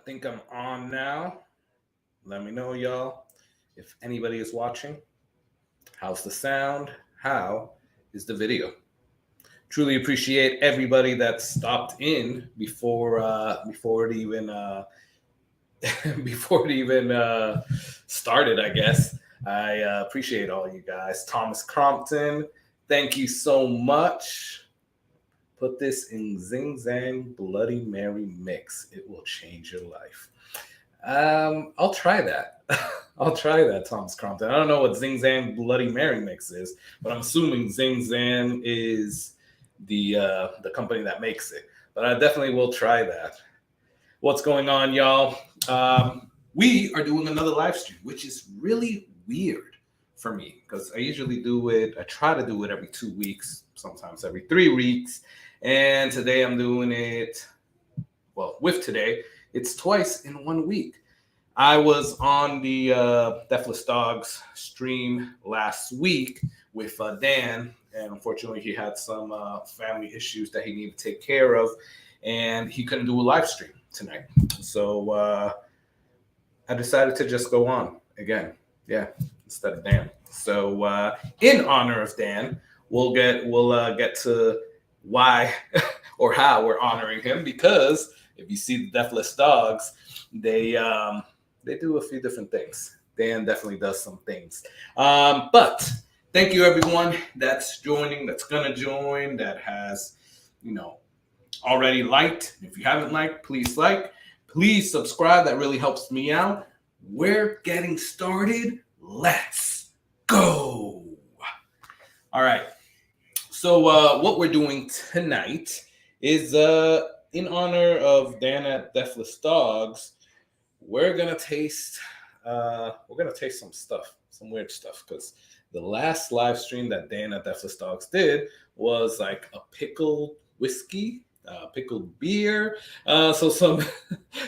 think I'm on now. Let me know, y'all, if anybody is watching. How's the sound? How is the video? Truly appreciate everybody that stopped in before it even before it even started. I guess I appreciate all you guys. Thomas Crompton, thank you so much. Put this in Zing Zang Bloody Mary mix. It will change your life. I'll try that. I'll try that, Thomas Crompton. I don't know what Zing Zang Bloody Mary mix is, but I'm assuming Zing Zang is the company that makes it. But I definitely will try that. What's going on, y'all? We are doing another live stream, which is really weird for me because I usually do it. I try to do it every 2 weeks, sometimes every 3 weeks. And today I'm doing it, well, with today, it's twice in 1 week. I was on the Deathless Dogs stream last week with Dan, and unfortunately he had some family issues that he needed to take care of, and he couldn't do a live stream tonight. So I decided to just go on again, instead of Dan. So in honor of Dan, we'll get to why or how we're honoring him, because if you see the Deathless Dogs, they do a few different things. Dan definitely does some things. But thank you everyone that's joining, that's gonna join, that has, already liked. If you haven't liked, please like. Please subscribe. That really helps me out. We're getting started. Let's go. All right. So what we're doing tonight is in honor of Dan at Deathless Dogs, we're gonna taste some stuff, some weird stuff, because the last live stream that Dan at Deathless Dogs did was like a pickled whiskey, pickled beer, so some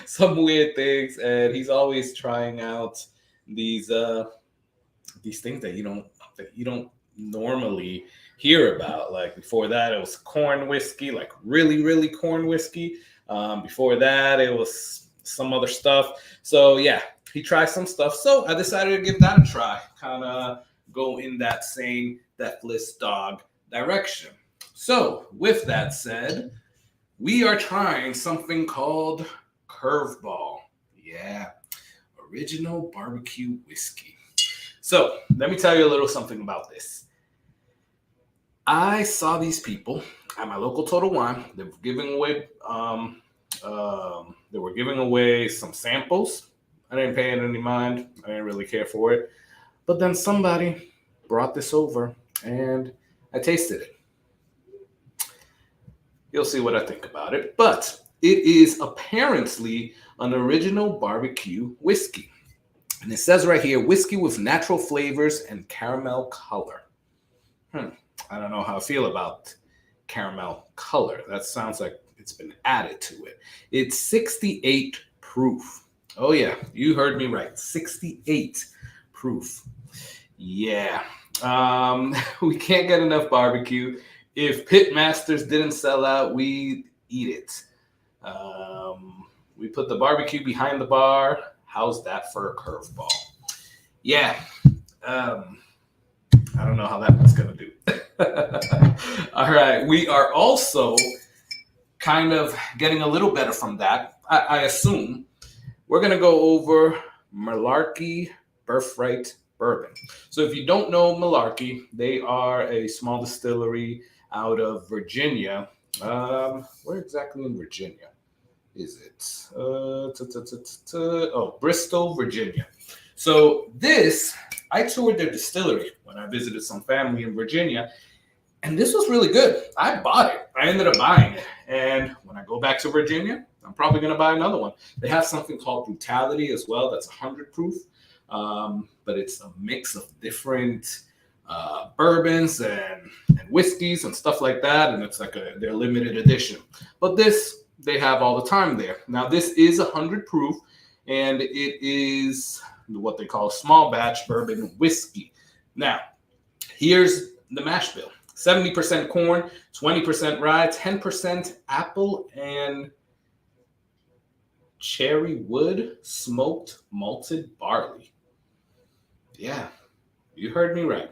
some weird things, and he's always trying out these things that you don't normally hear about. Like before that, it was corn whiskey, like really corn whiskey. Before that, it was some other stuff. So yeah, he tried some stuff. So I decided to give that a try, kind of go in that same Deathless Dog direction. So with that said, we are trying something called Curveball. Yeah, original barbecue whiskey. So let me tell you a little something about this. I saw these people at my local Total Wine. They were giving away some samples. I didn't pay it any mind. I didn't really care for it. But then somebody brought this over, and I tasted it. You'll see what I think about it. But it is apparently an original barbecue whiskey. And it says right here, whiskey with natural flavors and caramel color. I don't know how I feel about caramel color. That sounds like it's been added to it. It's 68 proof. Oh yeah, you heard me right. 68 proof. Yeah. We can't get enough barbecue. If Pitmasters didn't sell out, we'd eat it. We put the barbecue behind the bar. How's that for a curveball? Yeah. I don't know how that one's going to do. All right. We are also kind of getting a little better from that. I assume we're going to go over Malarkey Birthright Bourbon. So if you don't know Malarkey, they are a small distillery out of Virginia. Where exactly in Virginia is it? Bristol, Virginia. So I toured their distillery when I visited some family in Virginia, and this was really good. I bought it. I ended up buying it. And when I go back to Virginia, I'm probably going to buy another one. They have something called Brutality as well. That's 100 proof. But it's a mix of different bourbons and whiskeys and stuff like that. And it's like their limited edition. But this, they have all the time there. Now, this is 100 proof, and it is what they call small batch bourbon whiskey. Now, here's the mash bill. 70% corn, 20% rye, 10% apple, and cherry wood smoked malted barley. Yeah, you heard me right.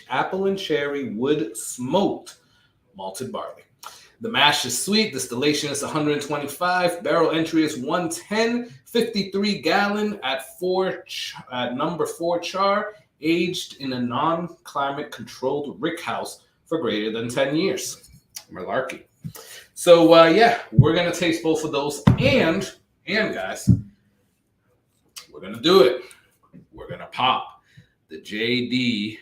Apple and cherry wood smoked malted barley. The mash is sweet. Distillation is 125. Barrel entry is 110. 53 gallon at number 4 char. Aged in a non-climate controlled rick house for greater than 10 years. Malarkey. So yeah, we're gonna taste both of those, and guys, we're gonna do it. We're gonna pop the JD.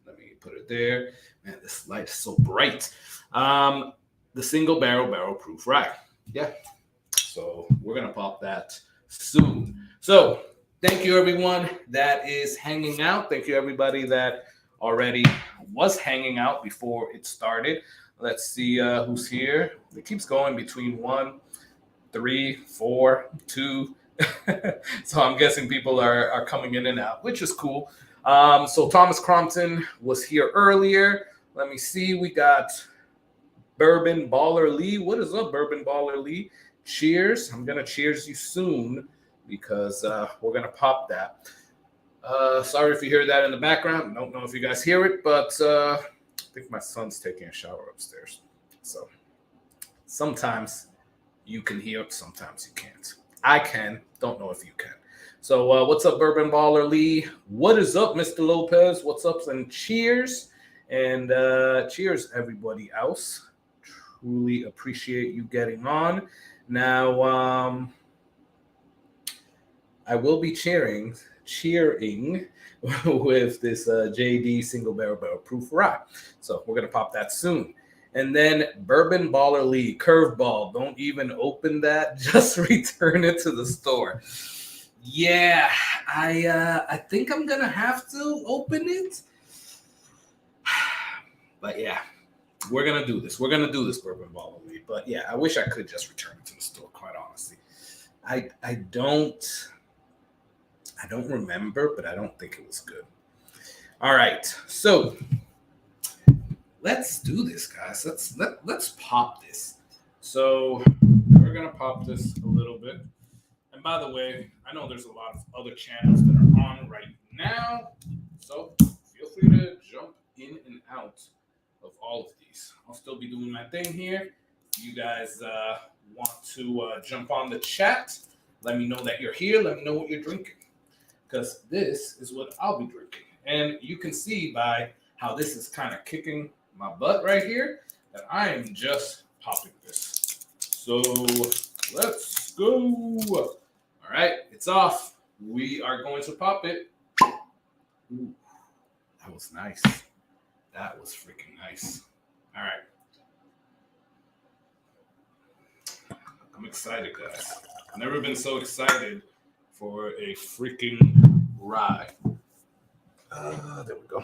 Let me put it there. Man, this light is so bright. The single barrel proof rye. Yeah. So we're gonna pop that soon. So thank you everyone that is hanging out. Thank you everybody that already was hanging out before it started. Let's see who's here. It keeps going between 1, 3, 4, 2. So I'm guessing people are coming in and out, which is cool. So Thomas Crompton was here earlier. Let me see. We got Bourbon Baller Lee. What is up, Bourbon Baller Lee? Cheers. I'm going to cheers you soon because we're going to pop that. Sorry if you hear that in the background. I don't know if you guys hear it, but I think my son's taking a shower upstairs. So sometimes you can hear it, sometimes you can't. I can. Don't know if you can. So what's up, Bourbon Baller Lee? What is up, Mr. Lopez? What's up? And cheers. And cheers, everybody else. Truly appreciate you getting on. Now, I will be cheering with this JD single barrel proof rye. So we're going to pop that soon. And then Bourbon Baller Lee, curveball. Don't even open that. Just return it to the store. Yeah, I think I'm going to have to open it. But yeah, we're going to do this. We're going to do this, Bourbon Baller Lee. But yeah, I wish I could just return it to the store, quite honestly. I don't remember, but I don't think it was good. All right, so let's do this, guys. Let's pop this. So we're gonna pop this a little bit. And by the way, I know there's a lot of other channels that are on right now, so feel free to jump in and out of all of these. I'll still be doing my thing here. If you guys want to jump on the chat, let me know that you're here. Let me know what you're drinking, because this is what I'll be drinking. And you can see by how this is kind of kicking my butt right here that I am just popping this. So let's go. All right, it's off. We are going to pop it. Ooh, that was nice. That was freaking nice. All right. I'm excited, guys. I've never been so excited for a freaking rye. There we go.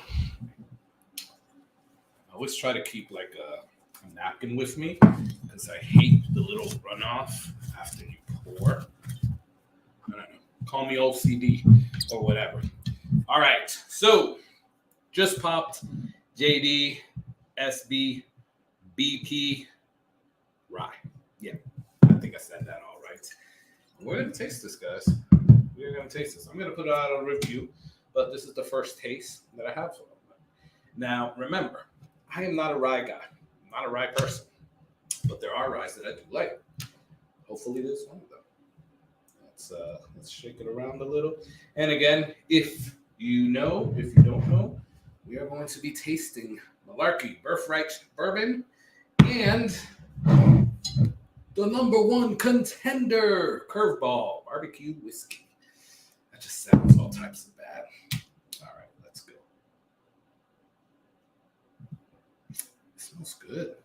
I always try to keep like a napkin with me because I hate the little runoff after you pour. I don't know. Call me OCD or whatever. All right. So just popped JD SB BP rye. Yeah. I think I said that all right. We're going to taste this, guys. We're going to taste this. I'm going to put it out on a review, but this is the first taste that I have of it. Now, remember, I am not a rye guy. I'm not a rye person, but there are ryes that I do like. Hopefully this one of them. Let's shake it around a little. And again, if you don't know, we are going to be tasting Malarkey Birthright Bourbon and the #1 contender, Curveball BBQ Whiskey. That just sounds all types of bad. All right, let's go. It smells good.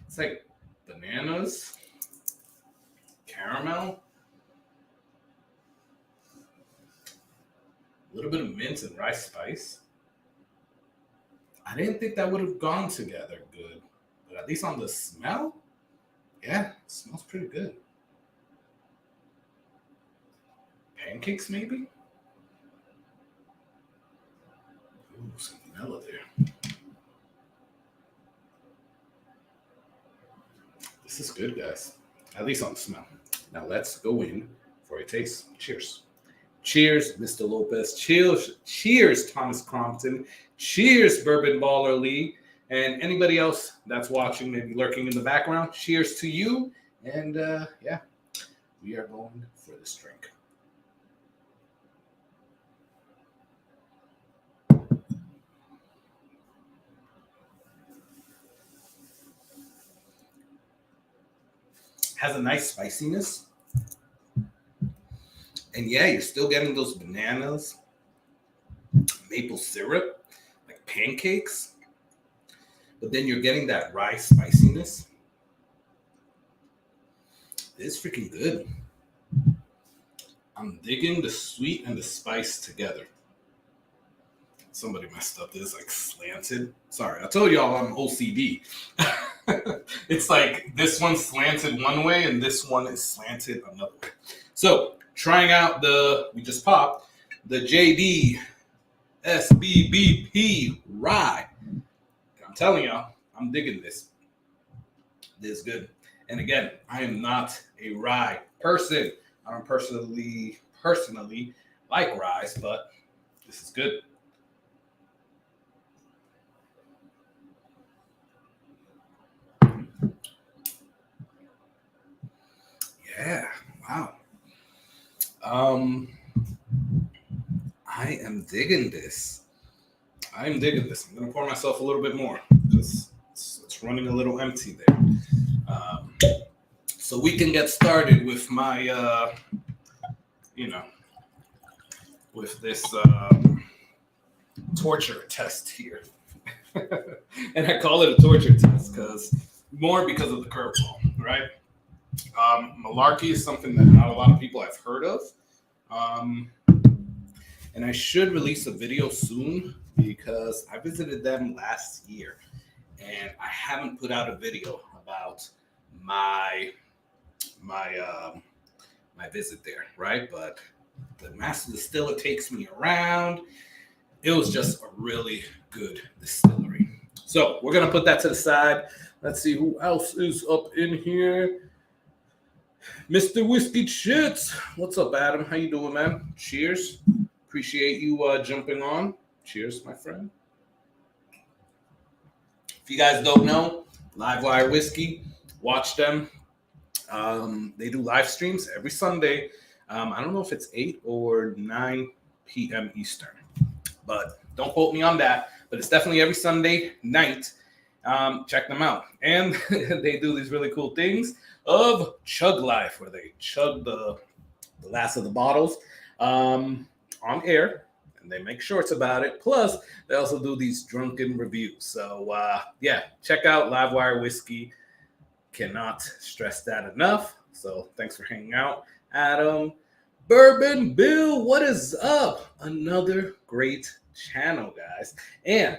It's like bananas, caramel, a little bit of mint and rice spice. I didn't think that would have gone together good, but at least on the smell, yeah, it smells pretty good. Pancakes, maybe? Ooh, some vanilla there. This is good, guys. At least on the smell. Now let's go in for a taste. Cheers. Cheers, Mr. Lopez. Cheers, Thomas Crompton. Cheers, Bourbon Baller Lee. And anybody else that's watching, maybe lurking in the background, cheers to you. And yeah, we are going for this drink. Has a nice spiciness. And yeah, you're still getting those bananas, maple syrup, like pancakes. But then you're getting that rye spiciness. It's freaking good. I'm digging the sweet and the spice together. Somebody messed up this, like slanted. Sorry, I told y'all I'm OCD. It's like this one's slanted one way and this one is slanted another way. So trying out we just popped the JD SBBP Rye. I'm telling y'all, I'm digging this. This is good. And again, I am not a rye person. I don't personally like rye, but this is good. Yeah, wow. I am digging this. I'm gonna pour myself a little bit more because it's running a little empty there. So we can get started with my, with this torture test here. And I call it a torture test because of the curveball, right? Malarkey is something that not a lot of people have heard of. And I should release a video soon because I visited them last year and I haven't put out a video about my visit there, right? But the master distiller takes me around. It was just a really good distillery. So we're gonna put that to the side. Let's see who else is up in here. Mr. Whiskey Chits. What's up, Adam? How you doing, man? Cheers. Appreciate you jumping on. Cheers, my friend. If you guys don't know, Livewire Whiskey, watch them. They do live streams every Sunday. I don't know if it's 8 or 9 p.m. Eastern, but don't quote me on that. But it's definitely every Sunday night. Check them out. And they do these really cool things of Chug Life, where they chug the last of the bottles on air, and they make shorts about it. Plus, they also do these drunken reviews. So, yeah, check out Livewire Whiskey. Cannot stress that enough. So, thanks for hanging out, Adam. Bourbon Bill, what is up? Another great channel, guys. And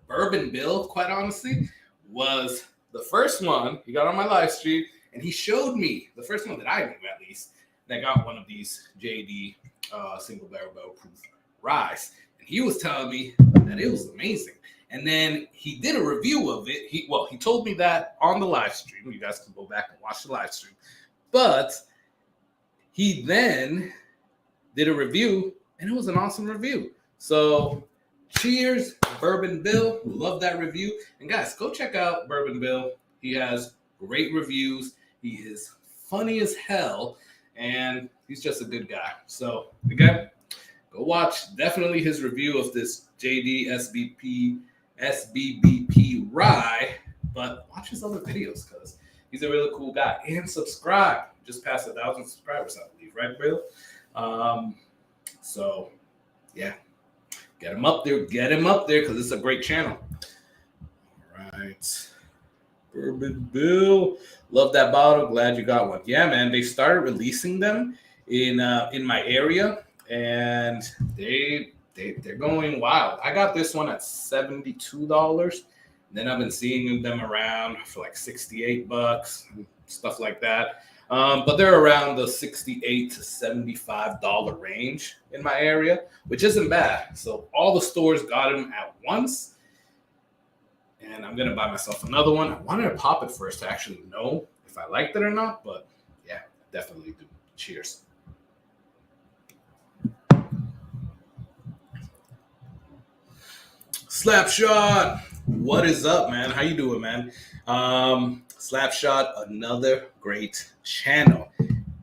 Bourbon Bill, quite honestly, was the first one he got on my live stream, and he showed me the first one that I knew, at least, that got one of these JD single barrel proof ryes. And he was telling me that it was amazing. And then he did a review of it. He told me that on the live stream. You guys can go back and watch the live stream. But he then did a review, and it was an awesome review. So cheers, Bourbon Bill. Love that review. And guys, go check out Bourbon Bill. He has great reviews. He is funny as hell, and he's just a good guy. So again, go watch definitely his review of this JD SBBP Rye, but watch his other videos because he's a really cool guy. And subscribe. Just passed 1,000 subscribers, I believe, right, Bill? So yeah. Get him up there because it's a great channel. All right. Bourbon Bill. Love that bottle. Glad you got one. Yeah, man. They started releasing them in my area, and they're going wild. I got this one at $72. Then I've been seeing them around for like $68, stuff like that. But they're around the $68 to $75 range in my area, which isn't bad. So all the stores got them at once. And I'm going to buy myself another one. I wanted to pop it first to actually know if I liked it or not. But yeah, definitely do. Cheers. Slapshot, what is up, man? How you doing, man? Slapshot, another great channel.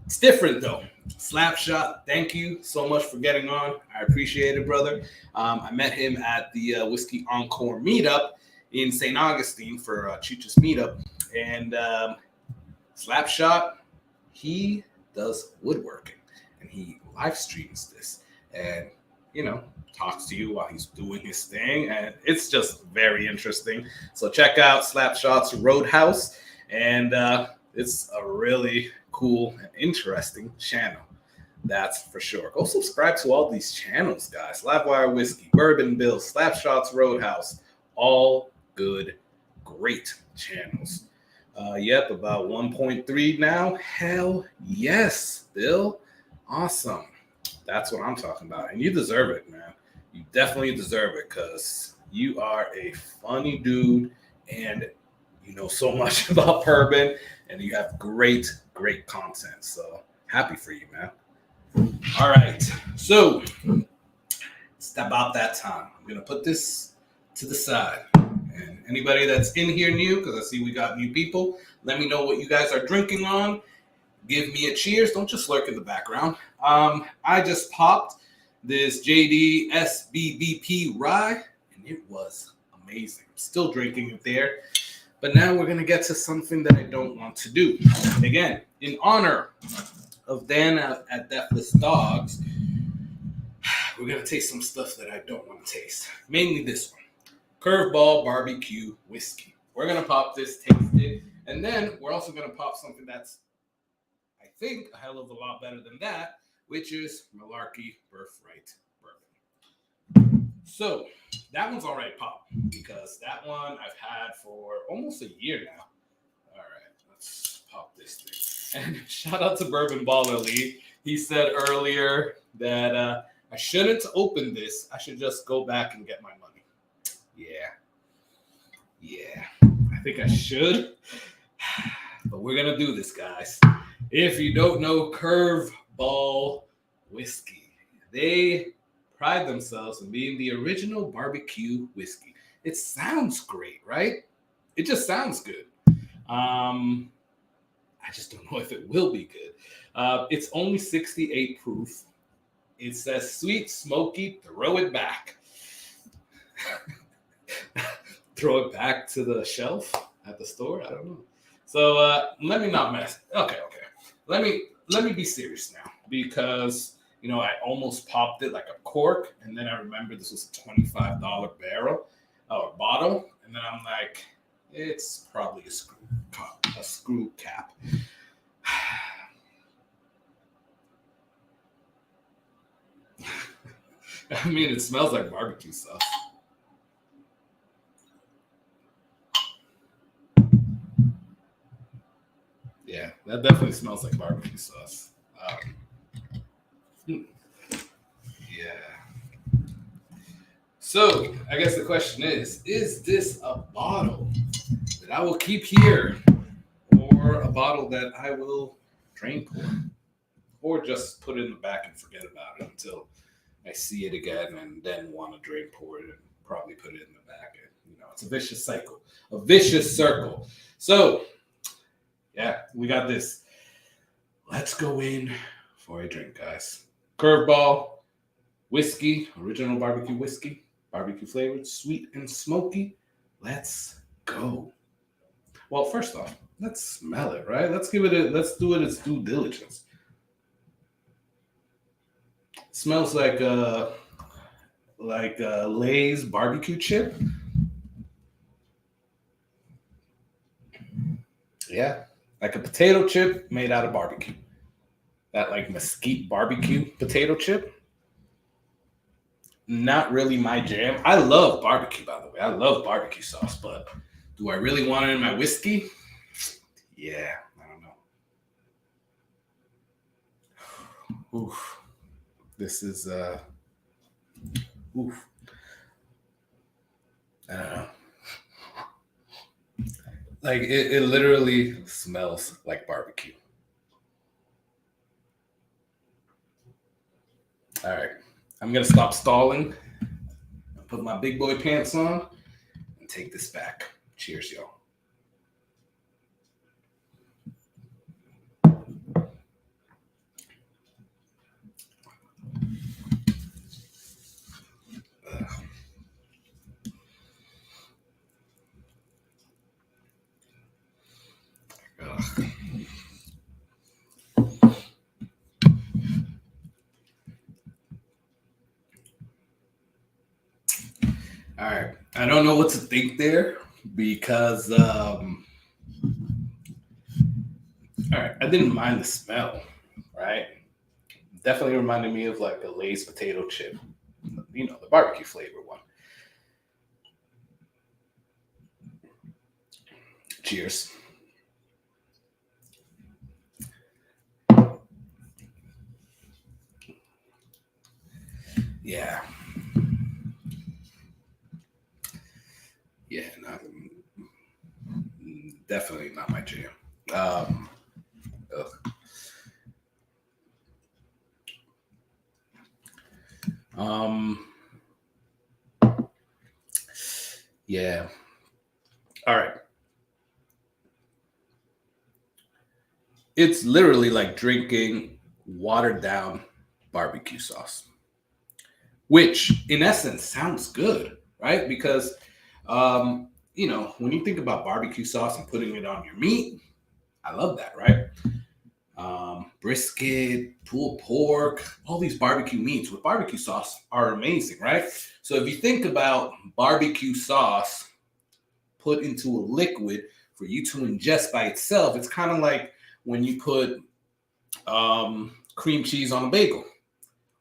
It's different though. Slapshot, thank you so much for getting on. I appreciate it, brother. I met him at the Whiskey Encore meetup in St. Augustine for Chicha's meetup, and Slapshot, he does woodworking, and he live streams this, and talks to you while he's doing his thing, and it's just very interesting. So check out Slapshot's Roadhouse, and it's a really cool and interesting channel. That's for sure. Go subscribe to all these channels, guys. Livewire Whiskey, Bourbon Bill, Slapshot's Roadhouse, all good, great channels. Yep, about 1.3 now. Hell yes, Bill. Awesome. That's what I'm talking about. And you deserve it, man. You definitely deserve it because you are a funny dude and you know so much about bourbon and you have great, great content. So happy for you, man. All right. So it's about that time. I'm going to put this to the side. And anybody that's in here new, because I see we got new people, let me know what you guys are drinking on. Give me a cheers. Don't just lurk in the background. I just popped this JD SBBP rye, and it was amazing. I'm still drinking it there. But now we're going to get to something that I don't want to do. Again, in honor of Dan at Deathless Dogs, we're going to taste some stuff that I don't want to taste. Mainly this one. Curveball BBQ Whiskey. We're going to pop this, taste it, and then we're also going to pop something that's, I think, a hell of a lot better than that, which is Malarkey Birthright Bourbon. So that one's already popped because that one I've had for almost a year now. All right, let's pop this thing. And shout out to Bourbon Baller Lee. He said earlier that I shouldn't open this. I should just go back and get my money. Yeah, I think I should. But we're going to do this, guys. If you don't know Curveball Whiskey, they pride themselves in being the original barbecue whiskey. It sounds great, right? It just sounds good. I just don't know if it will be good. It's only 68 proof. It says sweet, smoky, throw it back. Throw it back to the shelf at the store? I don't know. So let me not mess. Okay. Let me be serious now because I almost popped it like a cork, and then I remember this was a $25 bottle, and then I'm like, it's probably a screw cap. I mean, it smells like barbecue sauce. Yeah, that definitely smells like barbecue sauce. Yeah. So, I guess the question is this a bottle that I will keep here or a bottle that I will drain pour or just put it in the back and forget about it until I see it again and then want to drain pour it and probably put it in the back. And, it's a vicious cycle, a vicious circle. So, yeah, we got this. Let's go in for a drink, guys. Curveball whiskey, original barbecue whiskey, barbecue flavored, sweet and smoky. Let's go. Well, first off, let's smell it, right? Let's do it its due diligence. It smells like a Lay's barbecue chip. Yeah. Like a potato chip made out of barbecue. That like mesquite barbecue potato chip. Not really my jam. I love barbecue, by the way. I love barbecue sauce, but do I really want it in my whiskey? Yeah, I don't know. Oof. This is oof. I don't know. Like it literally smells like barbecue. All right. I'm going to stop stalling, put my big boy pants on, and take this back. Cheers, y'all. All right. I don't know what to think there because, all right, I didn't mind the smell, right? Definitely reminded me of like a Lay's potato chip, you know, the barbecue flavor one. Cheers. Yeah. Yeah, not, definitely not my jam. Ugh. Yeah. All right. It's literally like drinking watered down barbecue sauce, which in essence sounds good, right? Because, you know, when you think about barbecue sauce and putting it on your meat, I love that, right? Brisket, pulled pork, all these barbecue meats with barbecue sauce are amazing, right? So if you think about barbecue sauce put into a liquid for you to ingest by itself, it's kind of like when you put cream cheese on a bagel.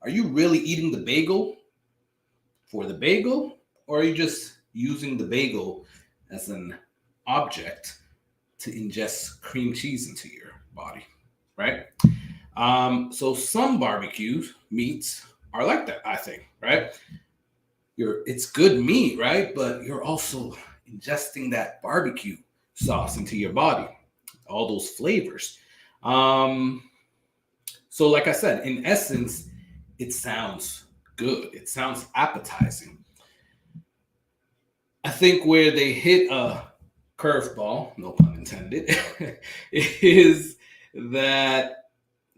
Are you really eating the bagel for the bagel, or are you just using the bagel as an object to ingest cream cheese into your body, right? So some barbecue meats are like that, I think, right? It's good meat, right? But you're also ingesting that barbecue sauce into your body, all those flavors. Um, so, like I said, in essence, it sounds good. It sounds appetizing. I think where they hit a curveball, no pun intended, is that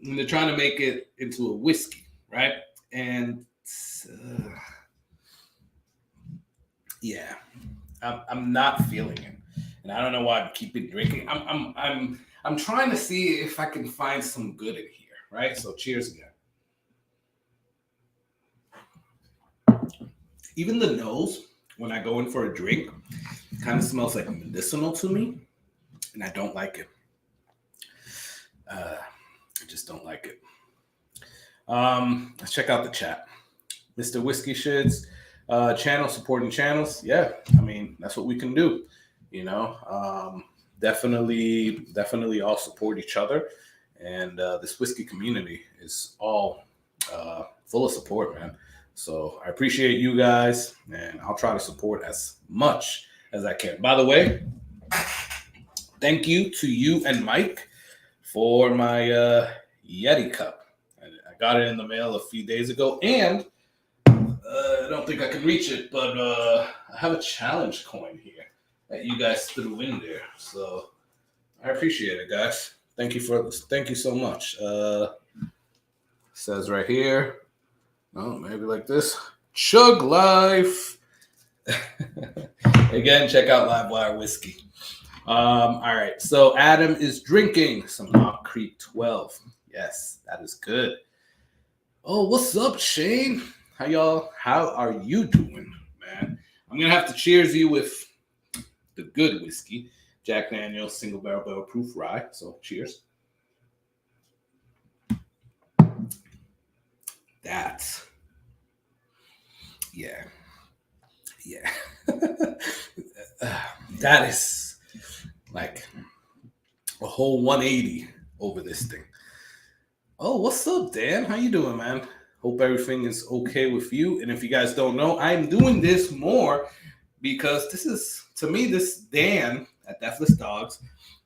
they're trying to make it into a whiskey, right? And uh, yeah, I'm not feeling it, and I don't know why I'm keeping drinking. I'm trying to see if I can find some good in here, right? So cheers again. Even the nose, when I go in for a drink, kind of smells like medicinal to me, and I don't like it. I just don't like it. Let's check out the chat. Mr. Whiskey Shits, channel supporting channels. Yeah, I mean that's what we can do. You know, definitely all support each other, and this whiskey community is all full of support, man. So I appreciate you guys, and I'll try to support as much as I can. By the way, thank you to you and Mike for my Yeti cup. I got it in the mail a few days ago, and I don't think I can reach it, but I have a challenge coin here that you guys threw in there. So I appreciate it, guys. Thank you so much. Says right here. Oh, maybe like this. Chug Life. Again, check out Livewire Whiskey. All right. So Adam is drinking some Knob Creek 12. Yes, that is good. Oh, what's up, Shane? How are you doing, man? I'm gonna have to cheers you with the good whiskey, Jack Daniel's Single Barrel Proof Rye. So cheers. That's yeah. That is like a whole 180 over this thing. Oh, what's up, Dan? How you doing, man? Hope everything is okay with you. And if you guys don't know, I'm doing this more because this is, to me, this Dan at Deathless Dogs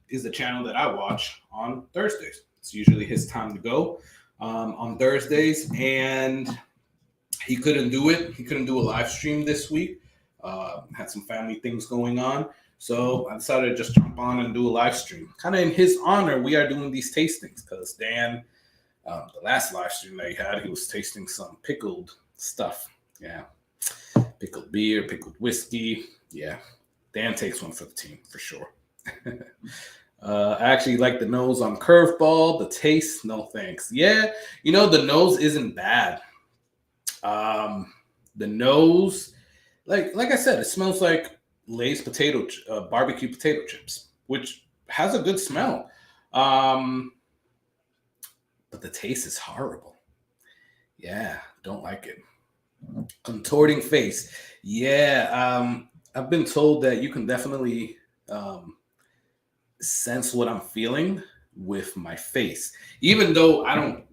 is the channel that I watch on Thursdays. It's usually his time to go. on Thursdays, and he couldn't do it. He couldn't do a live stream this week. Had some family things going on. So I decided to just jump on and do a live stream. Kind of in his honor, we are doing these tastings because Dan, the last live stream that he had, he was tasting some pickled stuff. Yeah. Pickled beer, pickled whiskey. Yeah. Dan takes one for the team for sure. I actually like the nose on Curveball. The taste, no thanks. Yeah. The nose isn't bad. The nose, like I said, it smells like Lay's barbecue potato chips, which has a good smell. But the taste is horrible. Yeah, don't like it. Contorting face. Yeah, I've been told that you can definitely sense what I'm feeling with my face. Even though I don't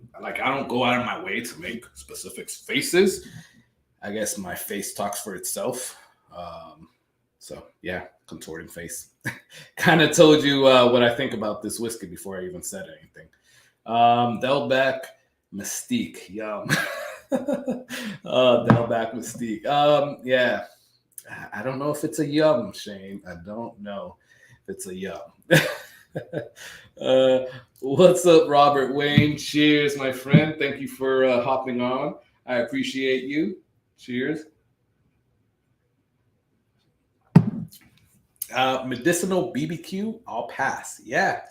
go out of my way to make specific faces. I guess my face talks for itself. So yeah, contorting face. Kind of told you what I think about this whiskey before I even said anything. Delback Mystique, yum. Delback Mystique. Yeah, I don't know if it's a yum, Shane. I don't know if it's a yum. What's up, Robert Wayne? Cheers, my friend. Thank you for hopping on. I appreciate you. Cheers. Medicinal BBQ, I'll pass. Yeah.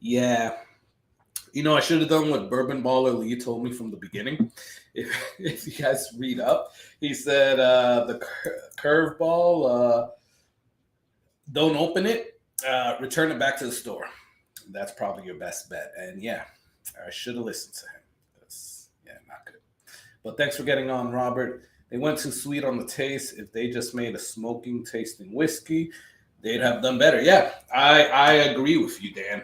I should have done what Bourbon Baller Lee told me from the beginning. If you guys read up, he said the curveball, don't open it, return it back to the store. That's probably your best bet. And yeah, I should have listened to him. Not good. But thanks for getting on, Robert. They went too sweet on the taste. If they just made a smoking tasting whiskey, they'd have done better. Yeah, I agree with you, Dan.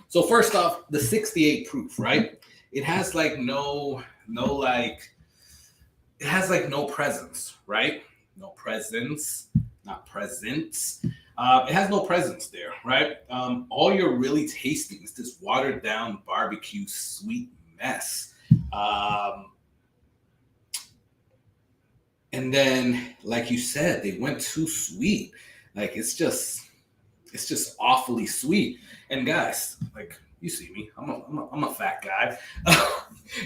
So first off, the 68 proof, right? It has no presence, right? No presence, not presence. It has no presence there, right? All you're really tasting is this watered down barbecue sweet mess. And then, like you said, they went too sweet. It's just awfully sweet. And guys, you see me, I'm a fat guy.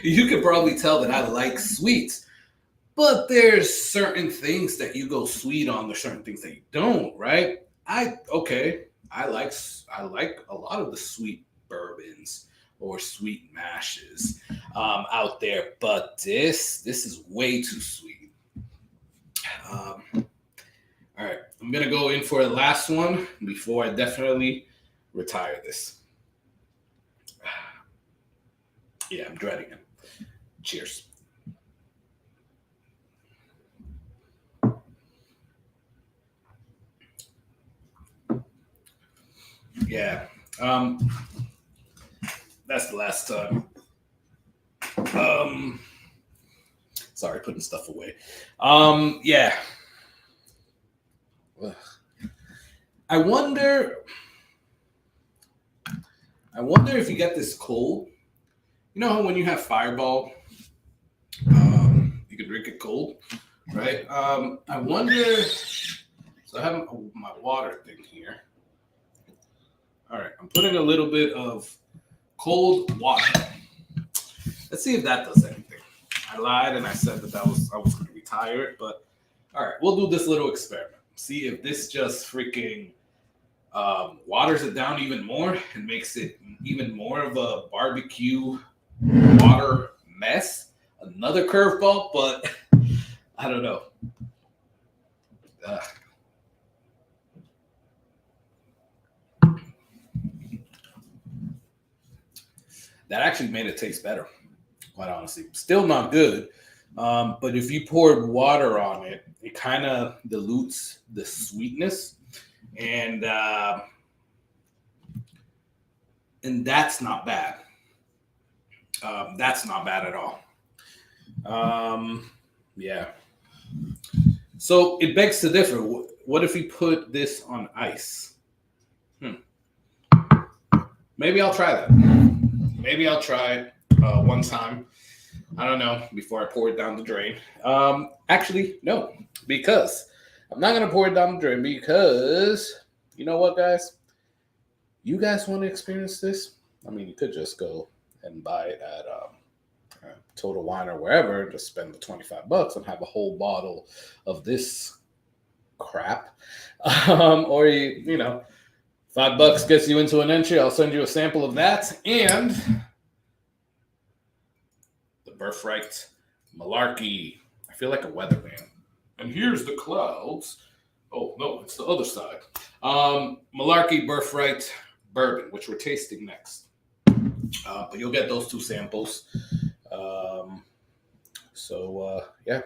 You could probably tell that I like sweets, but there's certain things that you go sweet on. There's certain things that you don't, right? I like a lot of the sweet bourbons or sweet mashes out there, but this is way too sweet. All right, I'm gonna go in for the last one before I definitely retire this. Yeah, I'm dreading it. Cheers. Yeah, that's the last time. Sorry, putting stuff away. Yeah. Ugh. I wonder if you get this cold. You know how when you have Fireball, you can drink it cold, right? I wonder. So I have my water thing here. All right, I'm putting a little bit of cold water. Let's see if that does anything. I lied and I said that I was going to retire it, but all right, we'll do this little experiment. See if this just freaking waters it down even more and makes it even more of a barbecue water mess. Another curveball, but I don't know. That actually made it taste better, quite honestly. Still not good, but if you poured water on it, it kind of dilutes the sweetness, and that's not bad. That's not bad at all. Yeah. So it begs to differ. What if we put this on ice? Maybe I'll try that. maybe I'll try it one time. I don't know, before I pour it down the drain. Actually, no, because I'm not going to pour it down the drain because, you know what, guys? You guys want to experience this? I mean, you could just go and buy it at Total Wine or wherever, just spend the $25 and have a whole bottle of this crap. Or, you know, $5 gets you into an entry. I'll send you a sample of that. And the Birthright Malarkey. I feel like a weatherman. And here's the clouds. Oh, no, it's the other side. Malarkey Birthright Bourbon, which we're tasting next. But you'll get those two samples. Yeah.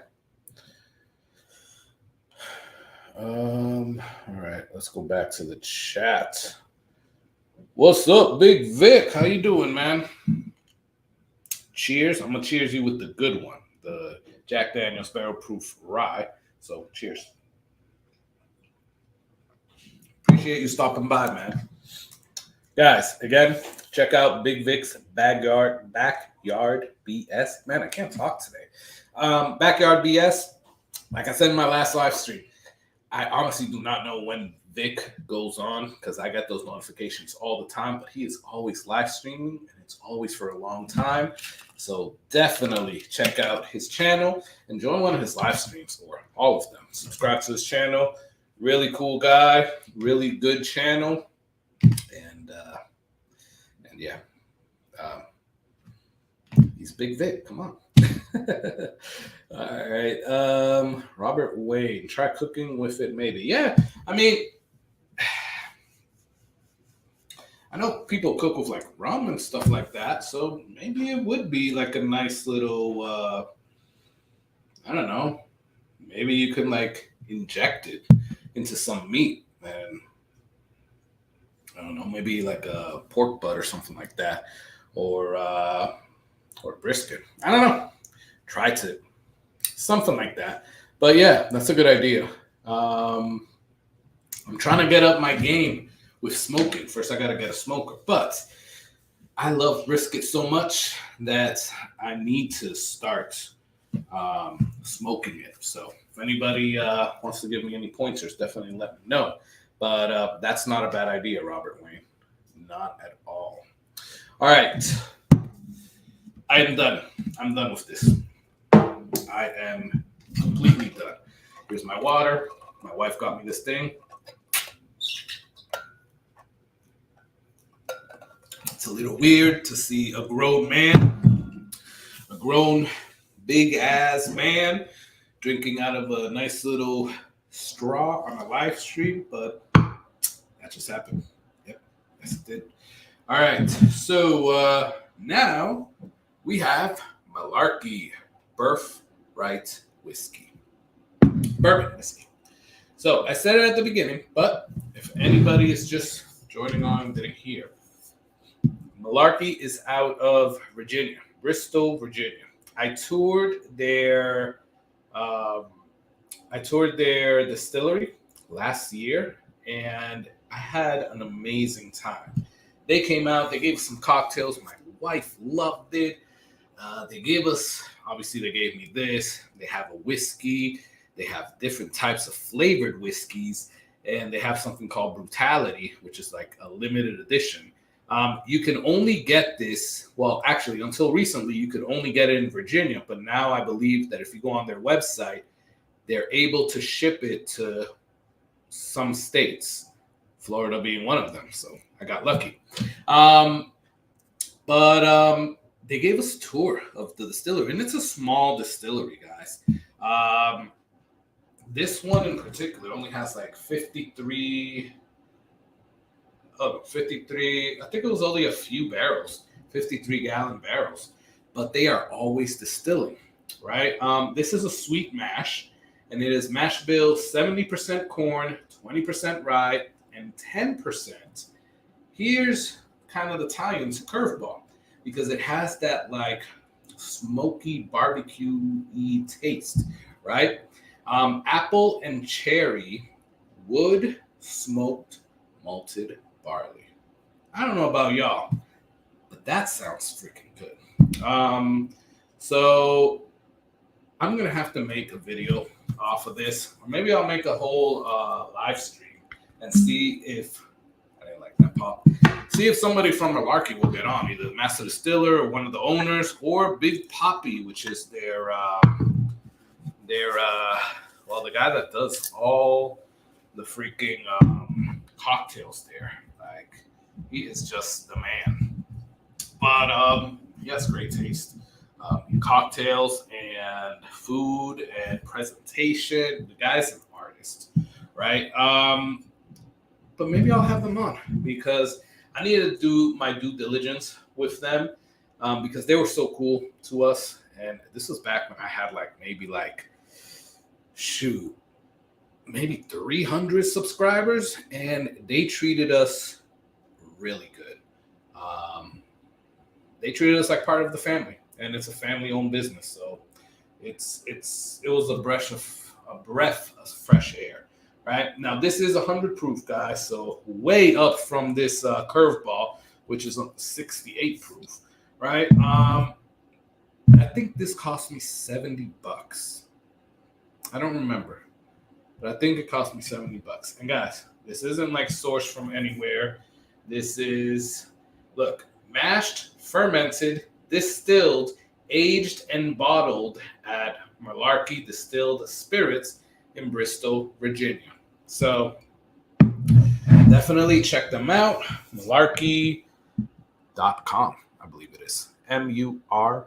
All right, let's go back to the chat. What's up, Big Vic? How you doing, man? Cheers. I'm gonna cheers you with the good one, the Jack Daniel's Barrel Proof Rye. So cheers. Appreciate you stopping by, man. Guys, again, check out Big Vic's Backyard BS. Man, I can't talk today. Backyard BS. Like I said in my last live stream, I honestly do not know when Vic goes on because I get those notifications all the time, but he is always live streaming and it's always for a long time. So definitely check out his channel and join one of his live streams or all of them. Subscribe to his channel. Really cool guy, really good channel. And yeah, he's Big Vic. Come on. All right. Robert Wayne, try cooking with it maybe. Yeah, I mean, I know people cook with like rum and stuff like that, so maybe it would be like a nice little, I don't know, maybe you can like inject it into some meat and I don't know, maybe like a pork butt or something like that, or brisket. I don't know. Try to something like that. But yeah, that's a good idea. I'm trying to get up my game with smoking. First, I got to get a smoker, but I love brisket so much that I need to start smoking it. So if anybody wants to give me any pointers, definitely let me know. But that's not a bad idea, Robert Wayne. Not at all. All right. I'm done. I'm done with this. I am completely done. Here's my water. My wife got me this thing. It's a little weird to see a grown man, a grown big ass man drinking out of a nice little straw on a live stream, but that just happened. Yep, yes it did. All right, so now we have Malarkey Birthright Whiskey. Bourbon whiskey. So I said it at the beginning, but if anybody is just joining on and didn't hear, Malarkey is out of Virginia, Bristol, Virginia. I toured their distillery last year, and I had an amazing time. They came out, they gave us some cocktails. My wife loved it. They gave me this. They have a whiskey. They have different types of flavored whiskeys, and they have something called Brutality, which is like a limited edition. You can only get this, well, actually, until recently, you could only get it in Virginia, but now I believe that if you go on their website, they're able to ship it to some states, Florida being one of them, so I got lucky. They gave us a tour of the distillery, and it's a small distillery, guys. This one in particular only has like 53, I think it was only a few barrels, 53-gallon barrels, but they are always distilling, right? This is a sweet mash, and it is mash bill 70% corn, 20% rye, and 10%. Here's kind of the tie-in to Curveball, because it has that like smoky barbecue-y taste, right? Apple and cherry, wood smoked malted barley. I don't know about y'all, but that sounds freaking good. So I'm gonna have to make a video off of this, or maybe I'll make a whole live stream and see if I didn't like that pop. See if somebody from Malarkey will get on, either the master distiller or one of the owners, or Big Poppy, which is their well, the guy that does all the freaking cocktails there. Like, he is just the man. But yes, great taste. Cocktails and food and presentation. The guy's an artist, right? But maybe I'll have them on because I needed to do my due diligence with them because they were so cool to us. And this was back when I had maybe 300 subscribers, and they treated us really good. They treated us like part of the family, and it's a family-owned business, so it was a breath of fresh air. Right now, this is 100 proof, guys, so way up from this curveball, which is 68 proof. Right? I think this cost me $70. I don't remember, but I think it cost me $70. And guys, this isn't like sourced from anywhere. This is, look, mashed, fermented, distilled, aged, and bottled at Malarkey Distilled Spirits in Bristol, Virginia. So definitely check them out. Malarkey.com, I believe it is. MURLARKEY.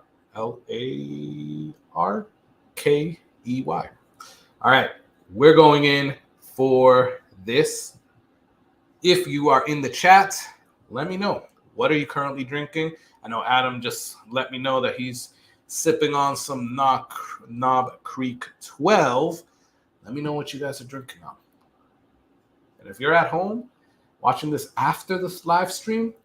All right, we're going in for this. If you are in the chat, let me know. What are you currently drinking? I know Adam just let me know that he's sipping on some Knob Creek 12. Let me know what you guys are drinking on. And if you're at home watching this after this live stream,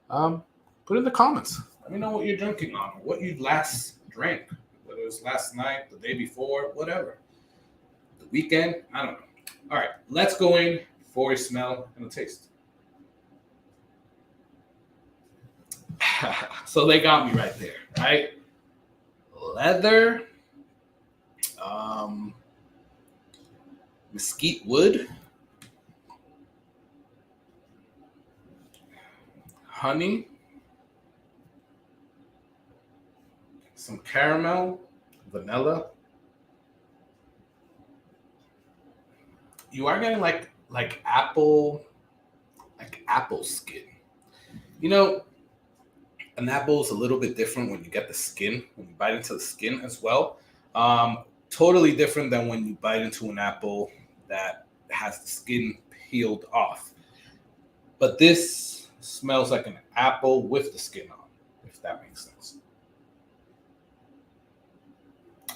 put in the comments. Let me know what you're drinking on, what you last drank, whether it was last night, the day before, whatever. The weekend, I don't know. All right, let's go in for a smell and a taste. So they got me right there, right? Leather, mesquite wood, honey, some caramel, vanilla. You are getting like apple skin. You know, an apple is a little bit different when you get the skin, when you bite into the skin as well. Totally different than when you bite into an apple that has the skin peeled off. But this smells like an apple with the skin on, if that makes sense.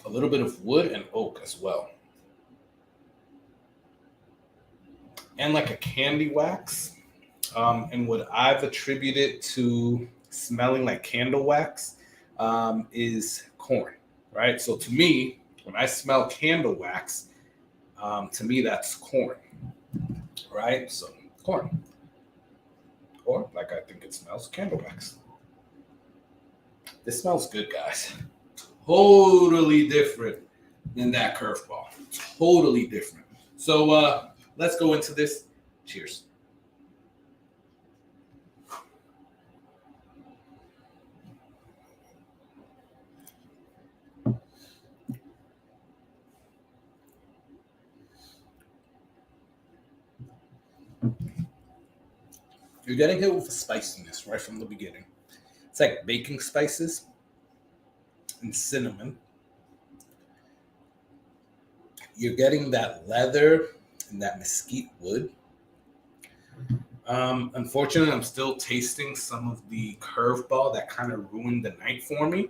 A little bit of wood and oak as well. And like a candy wax. And what I've attributed to smelling like candle wax is corn, right? So to me, when I smell candle wax, to me that's corn, right? So corn. Or like I think it smells candle wax. This smells good, guys. Totally different than that curveball. Totally different. So let's go into this. Cheers. You're getting hit with a spiciness right from the beginning. It's like baking spices and cinnamon. You're getting that leather and that mesquite wood. Unfortunately, I'm still tasting some of the curveball that kind of ruined the night for me,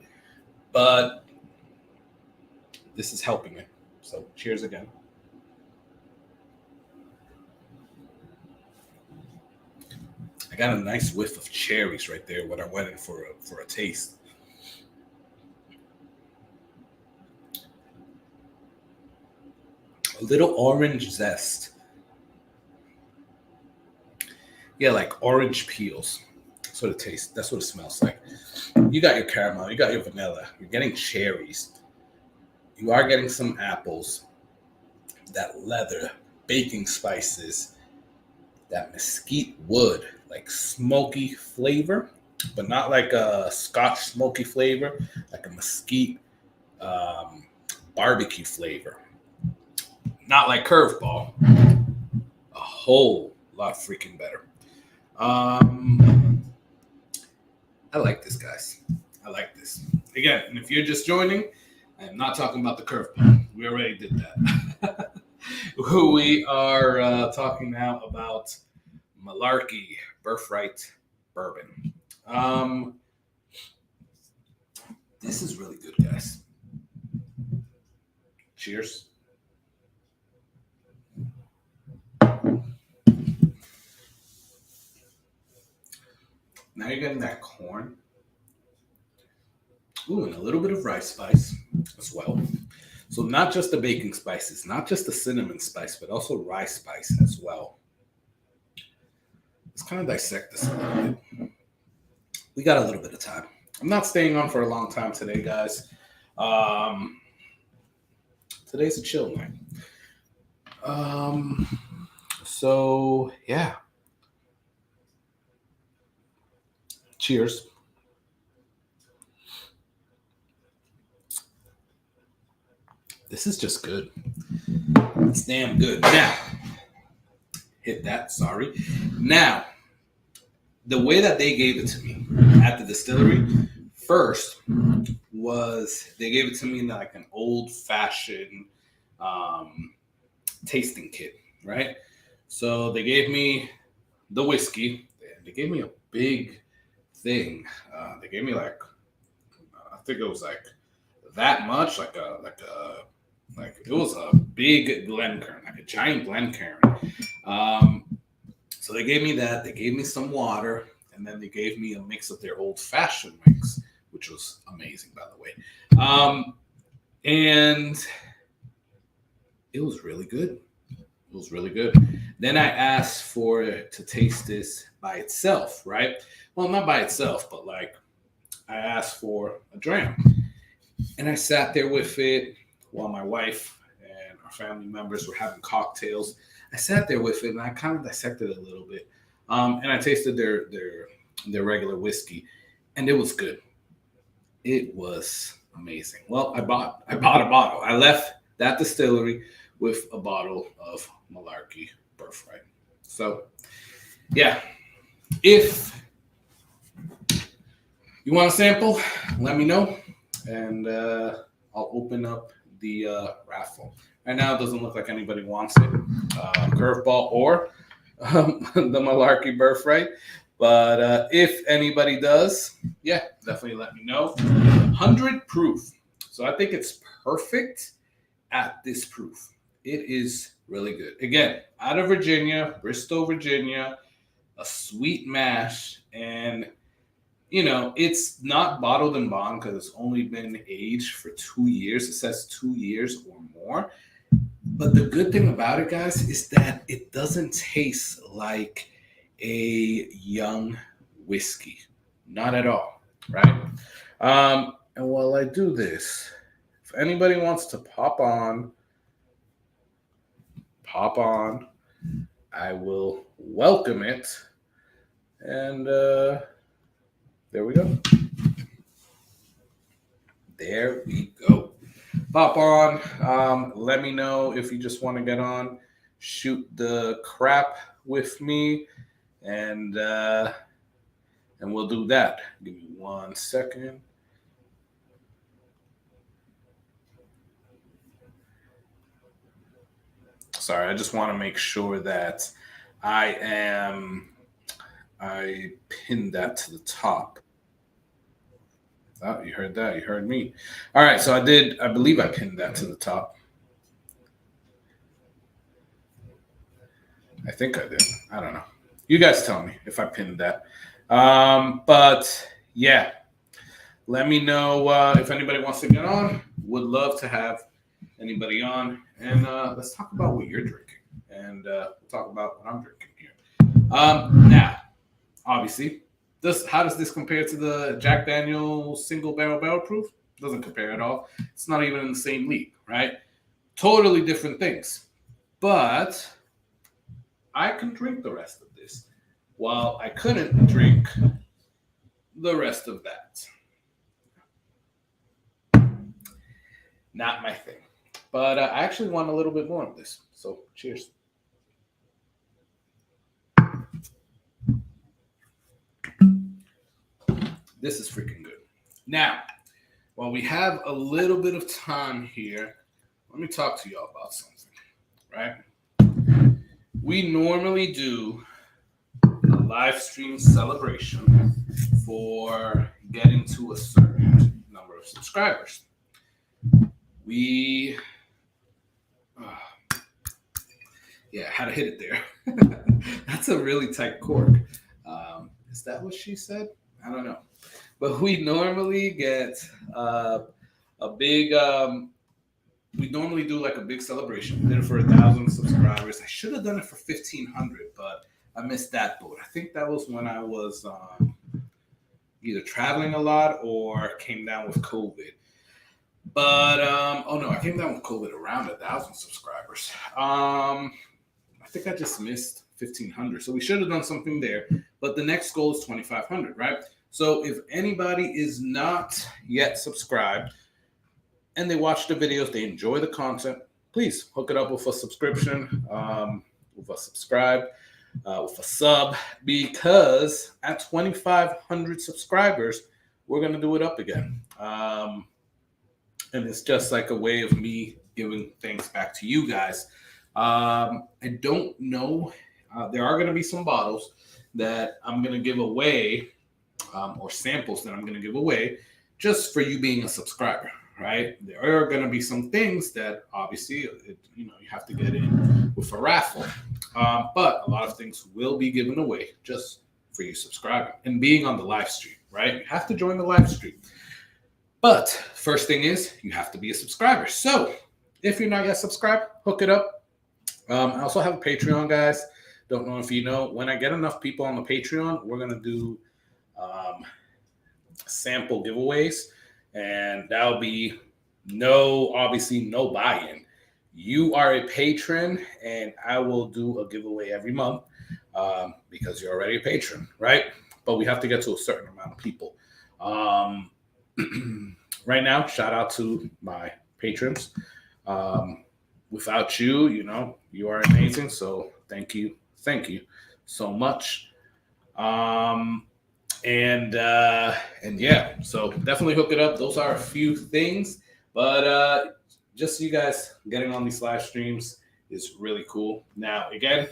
but this is helping it. So cheers again. I got a nice whiff of cherries right there when I went in for a taste. A little orange zest. Yeah, like orange peels. So what it tastes. That's what it smells like. You got your caramel. You got your vanilla. You're getting cherries. You are getting some apples. That leather, baking spices, that mesquite wood, like smoky flavor, but not like a Scotch smoky flavor, like a mesquite barbecue flavor. Not like Curveball. A whole lot freaking better. I like this, guys. I like this. Again, and if you're just joining, I am not talking about the Curveball. We already did that. We are talking now about Malarkey Birthright Bourbon. This is really good, guys. Cheers. Now you're getting that corn. Ooh, and a little bit of rice spice as well. So not just the baking spices, not just the cinnamon spice, but also rice spice as well. Let's kind of dissect this a little bit. We got a little bit of time. I'm not staying on for a long time today, guys. Today's a chill night. So yeah. Cheers. This is just good. It's damn good. Now, hit that, sorry. Now, the way that they gave it to me at the distillery, first was they gave it to me in like an old-fashioned tasting kit, right? So they gave me the whiskey. They gave me a big thing. They gave me like, I think it was like that much, like it was a big Glencairn, like a giant Glencairn. So they gave me that. They gave me some water, and then they gave me a mix of their old-fashioned mix, which was amazing, by the way. And it was really good. It was really good. Then I asked for it to taste this by itself, right? Well, not by itself, but like I asked for a dram. And I sat there with it while my wife and our family members were having cocktails. I sat there with it and I kind of dissected it a little bit. And I tasted their regular whiskey, and it was good. It was amazing. Well, I bought a bottle. I left that distillery with a bottle of Malarkey Birthright. So, yeah, if you want a sample, let me know, and I'll open up the raffle. Right now, it doesn't look like anybody wants it, Curveball or the Malarkey Birthright. But if anybody does, yeah, definitely let me know. 100 proof. So I think it's perfect at this proof. It is really good. Again, out of Virginia, Bristol, Virginia, a sweet mash. And, you know, it's not bottled and bond because it's only been aged for 2 years. It says 2 years or more. But the good thing about it, guys, is that it doesn't taste like a young whiskey. Not at all, right? And while I do this, if anybody wants to pop on, I will welcome it. And there we go. There we go. Pop on. Let me know if you just want to get on. Shoot the crap with me, and we'll do that. Give me 1 second. Sorry, I just want to make sure that I pinned that to the top. Oh, you heard that. You heard me. All right, so I believe I pinned that to the top. I think I did. I don't know. You guys tell me if I pinned that. But yeah, let me know if anybody wants to get on. Would love to have anybody on. And let's talk about what you're drinking. And we'll talk about what I'm drinking here. Now, obviously, How does this compare to the Jack Daniel's single barrel proof? Doesn't compare at all. It's not even in the same league, right? Totally different things. But I can drink the rest of this, while I couldn't drink the rest of that. Not my thing. But I actually want a little bit more of this. So cheers. This is freaking good. Now, while we have a little bit of time here, let me talk to y'all about something, right? We normally do a live stream celebration for getting to a certain number of subscribers. We, had to hit it there. That's a really tight cork. Is that what she said? I don't know. But we normally get a big, we normally do like a big celebration. We did it for 1,000 subscribers. I should have done it for 1,500, but I missed that boat. I think that was when I was either traveling a lot or came down with COVID. But, I came down with COVID around 1,000 subscribers. I think I just missed 1,500. So we should have done something there. But the next goal is 2,500, right? So if anybody is not yet subscribed and they watch the videos, they enjoy the content, please hook it up with a subscription, with a subscribe, with a sub, because at 2,500 subscribers, we're going to do it up again. And it's just like a way of me giving things back to you guys. I don't know. There are going to be some bottles that I'm going to give away, or samples that I'm going to give away just for you being a subscriber, right? There are going to be some things that obviously, you have to get in with a raffle. But a lot of things will be given away just for you subscribing and being on the live stream, right? You have to join the live stream. But first thing is you have to be a subscriber. So if you're not yet subscribed, hook it up. I also have a Patreon, guys. Don't know if you know. When I get enough people on the Patreon, we're going to do sample giveaways, and that'll be obviously no buy-in. You are a patron, and I will do a giveaway every month because you're already a patron, right? But we have to get to a certain amount of people. Right now, shout out to my patrons. Without you, you are amazing. So thank you so much. And yeah, so definitely hook it up. Those are a few things, but just you guys getting on these live streams is really cool. Now, again,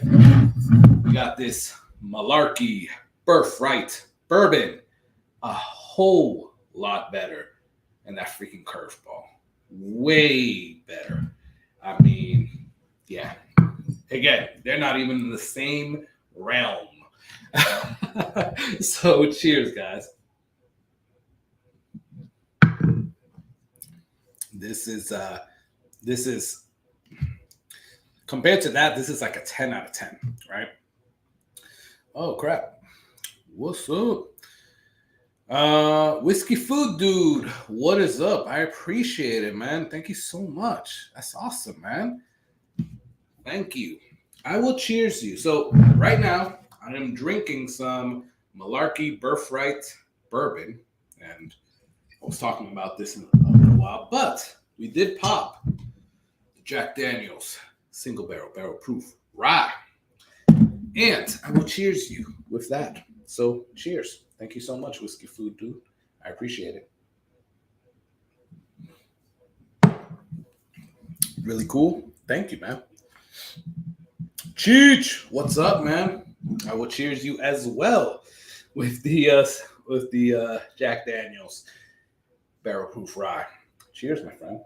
we got this Malarkey Birthright Bourbon, a whole lot better than that freaking curveball. Way better. I mean, yeah. Again, they're not even in the same realm. So cheers, guys. This is compared to that, this is like a 10 out of 10, right? Oh crap. What's up? Whiskey Food Dude, what is up? I appreciate it, man. Thank you so much. That's awesome, man. Thank you. I will cheers you. So right now, I am drinking some Malarkey Birthright Bourbon, and I was talking about this in a little while, but we did pop the Jack Daniel's single barrel proof rye, and I will cheers you with that. So cheers. Thank you so much, Whiskey Food Dude. I appreciate it. Really cool. Thank you, man. Cheech, what's up, man? I will cheers you as well with the Jack Daniel's barrel proof rye. Cheers, my friend.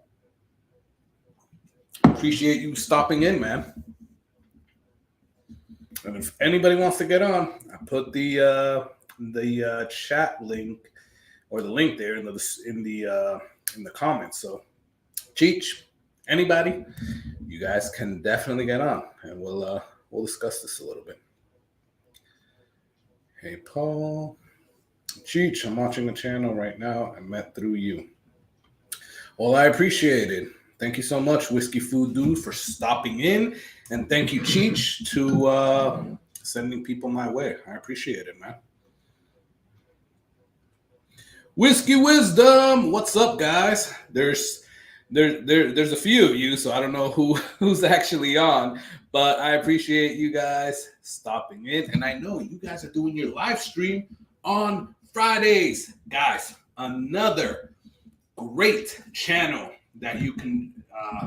Appreciate you stopping in, man. And if anybody wants to get on, I put the chat link or the link there in the comments. So, Cheech, anybody, you guys can definitely get on, and we'll discuss this a little bit. Hey, Paul. Cheech, I'm watching the channel right now. I met through you. Well, I appreciate it. Thank you so much, Whiskey Food Dude, for stopping in. And thank you, Cheech, to sending people my way. I appreciate it, man. Whiskey Wisdom, what's up, guys? There's a few of you, so I don't know who's actually on, but I appreciate you guys stopping in. And I know you guys are doing your live stream on Fridays. Guys, another great channel that you can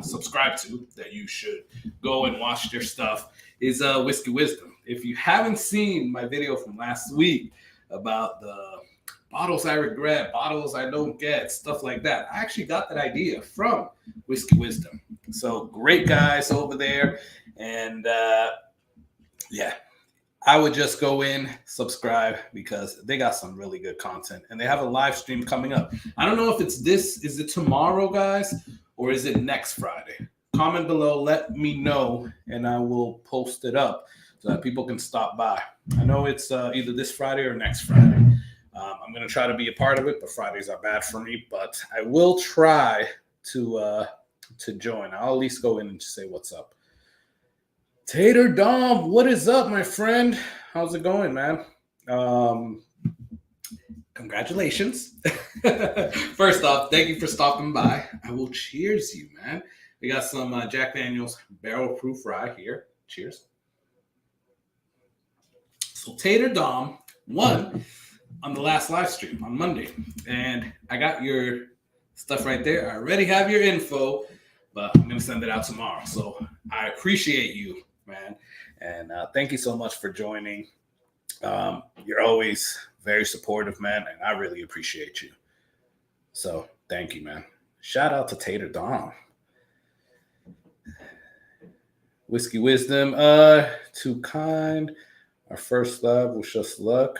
subscribe to, that you should go and watch their stuff, is Whiskey Wisdom. If you haven't seen my video from last week about the bottles I regret, bottles I don't get, stuff like that, I actually got that idea from Whiskey Wisdom. So great guys over there. And yeah, I would just go in, subscribe, because they got some really good content. And they have a live stream coming up. I don't know if it's this, is it tomorrow, guys? Or is it next Friday? Comment below, let me know, and I will post it up so that people can stop by. I know it's either this Friday or next Friday. I'm going to try to be a part of it, but Fridays are bad for me. But I will try to join. I'll at least go in and say what's up. Tater Dom, what is up, my friend? How's it going, man? Congratulations. First off, thank you for stopping by. I will cheers you, man. We got some Jack Daniel's Barrel Proof Rye here. Cheers. So Tater Dom won on the last live stream on Monday. And I got your stuff right there. I already have your info, but I'm going to send it out tomorrow. So I appreciate you, man. And thank you so much for joining. You're always very supportive, man, and I really appreciate you. So thank you, man. Shout out to Tater Dom. Whiskey Wisdom, too kind. Our first love was just luck.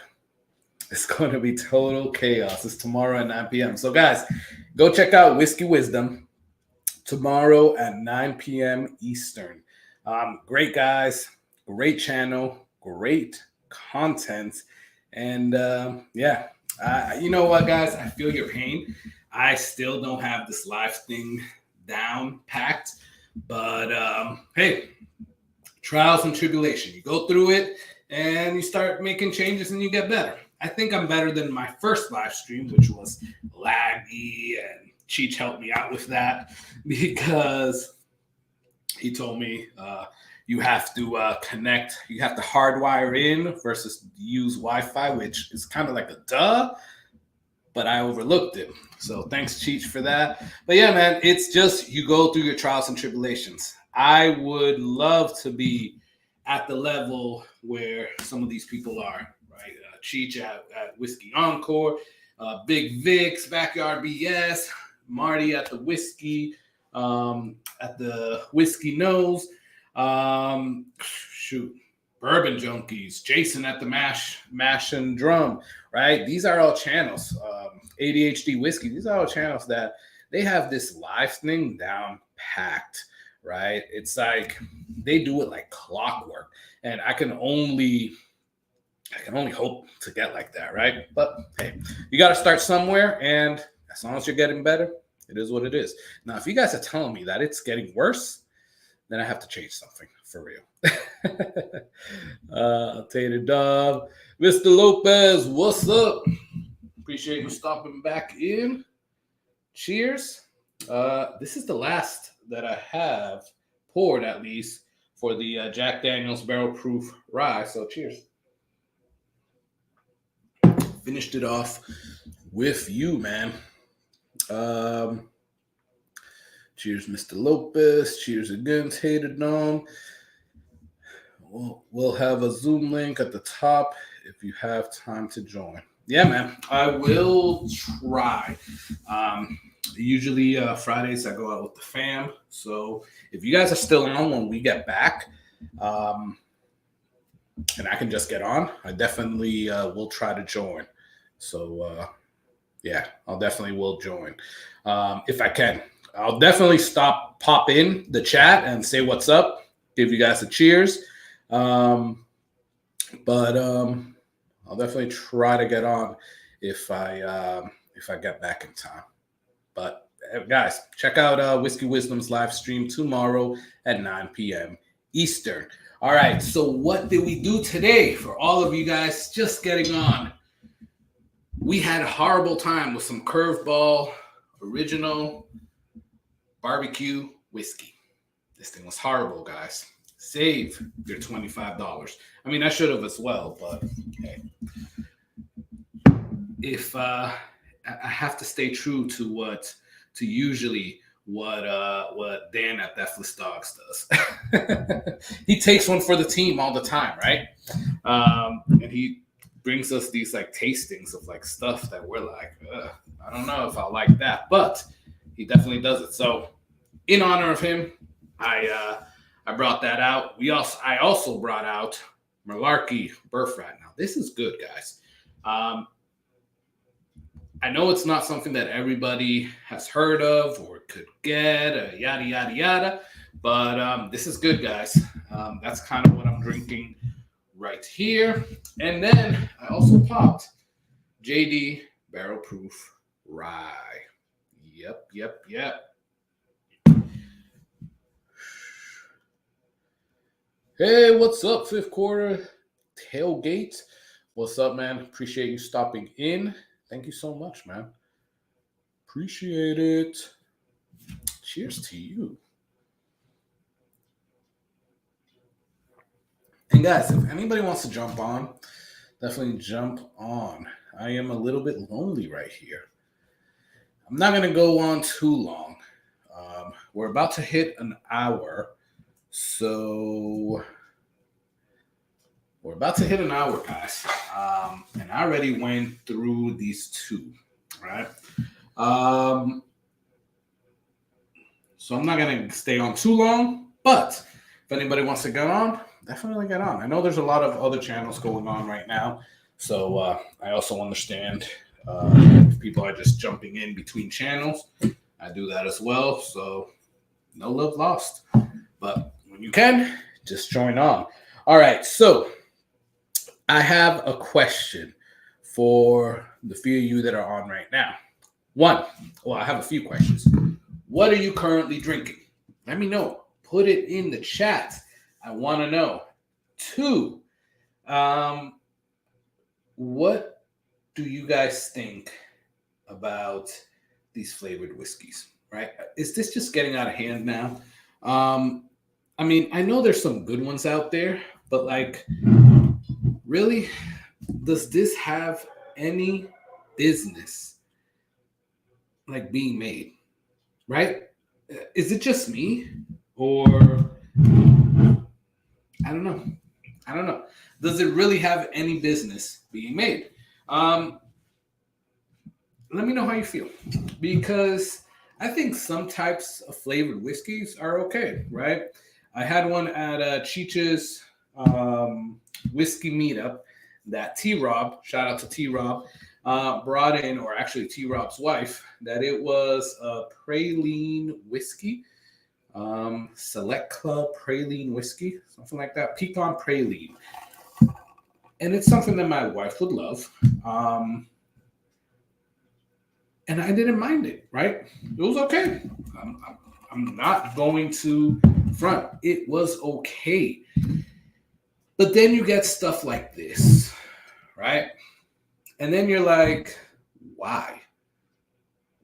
It's going to be total chaos. It's tomorrow at 9 p.m. So guys, go check out Whiskey Wisdom tomorrow at 9 p.m. Eastern. Great guys, great channel, great content. And yeah, you know what, guys? I feel your pain. I still don't have this live thing down packed. But hey, trials and tribulation. You go through it and you start making changes and you get better. I think I'm better than my first live stream, which was laggy, and Cheech helped me out with that because he told me you have to connect, you have to hardwire in versus use Wi-Fi, which is kind of like a duh, but I overlooked it. So thanks, Cheech, for that. But yeah, man, it's just you go through your trials and tribulations. I would love to be at the level where some of these people are, right? Cheech at Whiskey Encore, Big Vic's Backyard BS, Marty at the Whiskey, at the Whiskey Nose, Bourbon Junkies, Jason at the Mash and Drum, right? These are all channels. ADHD Whiskey, these are all channels that they have this live thing down packed, right? It's like they do it like clockwork, and I can only hope to get like that, right? But hey, you got to start somewhere, and as long as you're getting better, it is what it is. Now, if you guys are telling me that it's getting worse, then I have to change something for real. Tater Dog, Mr. Lopez, what's up? Appreciate you stopping back in. Cheers. This is the last that I have poured, at least, for the Jack Daniel's Barrel Proof Rye. So cheers. Finished it off with you, man. Cheers, Mr. Lopez. Cheers again, Tater Dom. We'll have a Zoom link at the top if you have time to join. Yeah, man, I will try. Usually Fridays I go out with the fam. So if you guys are still on when we get back, and I can just get on, I definitely will try to join. So yeah, I'll definitely will join if I can. I'll definitely pop in the chat and say what's up, give you guys a cheers. But I'll definitely try to get on if I get back in time. But guys, check out Whiskey Wisdom's live stream tomorrow at 9 p.m. Eastern. All right, so what did we do today for all of you guys just getting on? We had a horrible time with some Curveball original barbecue whiskey. This thing was horrible, guys. Save your $25. I mean, I should have as well, but hey. If I have to stay true to usually what Dan at Deathless Dogs does. He takes one for the team all the time, right? And he brings us these like tastings of like stuff that we're like, I don't know if I like that, but he definitely does it. So in honor of him, I brought that out. I also brought out Malarkey Birthright. Now this is good, guys. I know it's not something that everybody has heard of or could get, yada, yada, yada. But this is good, guys. That's kind of what I'm drinking right here. And then I also popped JD Barrel Proof Rye. Yep. Hey, what's up, Fifth Quarter Tailgate? What's up, man? Appreciate you stopping in. Thank you so much, man. Appreciate it. Cheers to you. And guys, if anybody wants to jump on, definitely jump on. I am a little bit lonely right here. I'm not going to go on too long. We're about to hit an hour. So we're about to hit an hour, guys. And I already went through these two, right? So I'm not going to stay on too long, but if anybody wants to get on, definitely get on. I know there's a lot of other channels going on right now, so I also understand if people are just jumping in between channels. I do that as well, so no love lost. But when you can, just join on. All right, so I have a question for the few of you that are on right now. I have a few questions. What are you currently drinking? Let me know. Put it in the chat. I want to know. 2, what do you guys think about these flavored whiskeys, right? Is this just getting out of hand now? I mean, I know there's some good ones out there, but like, really, does this have any business like being made, right? Is it just me, or I don't know. Does it really have any business being made? Let me know how you feel, because I think some types of flavored whiskeys are okay, right? I had one at Cheech's whiskey meetup that T-Rob, shout out to T-Rob, brought in, or actually T-Rob's wife, that it was a praline whiskey, Select Club praline whiskey, something like that, pecan praline. And it's something that my wife would love. And I didn't mind it, right? It was okay. I'm not going to front. It was okay. But then you get stuff like this, right? And then you're like, why?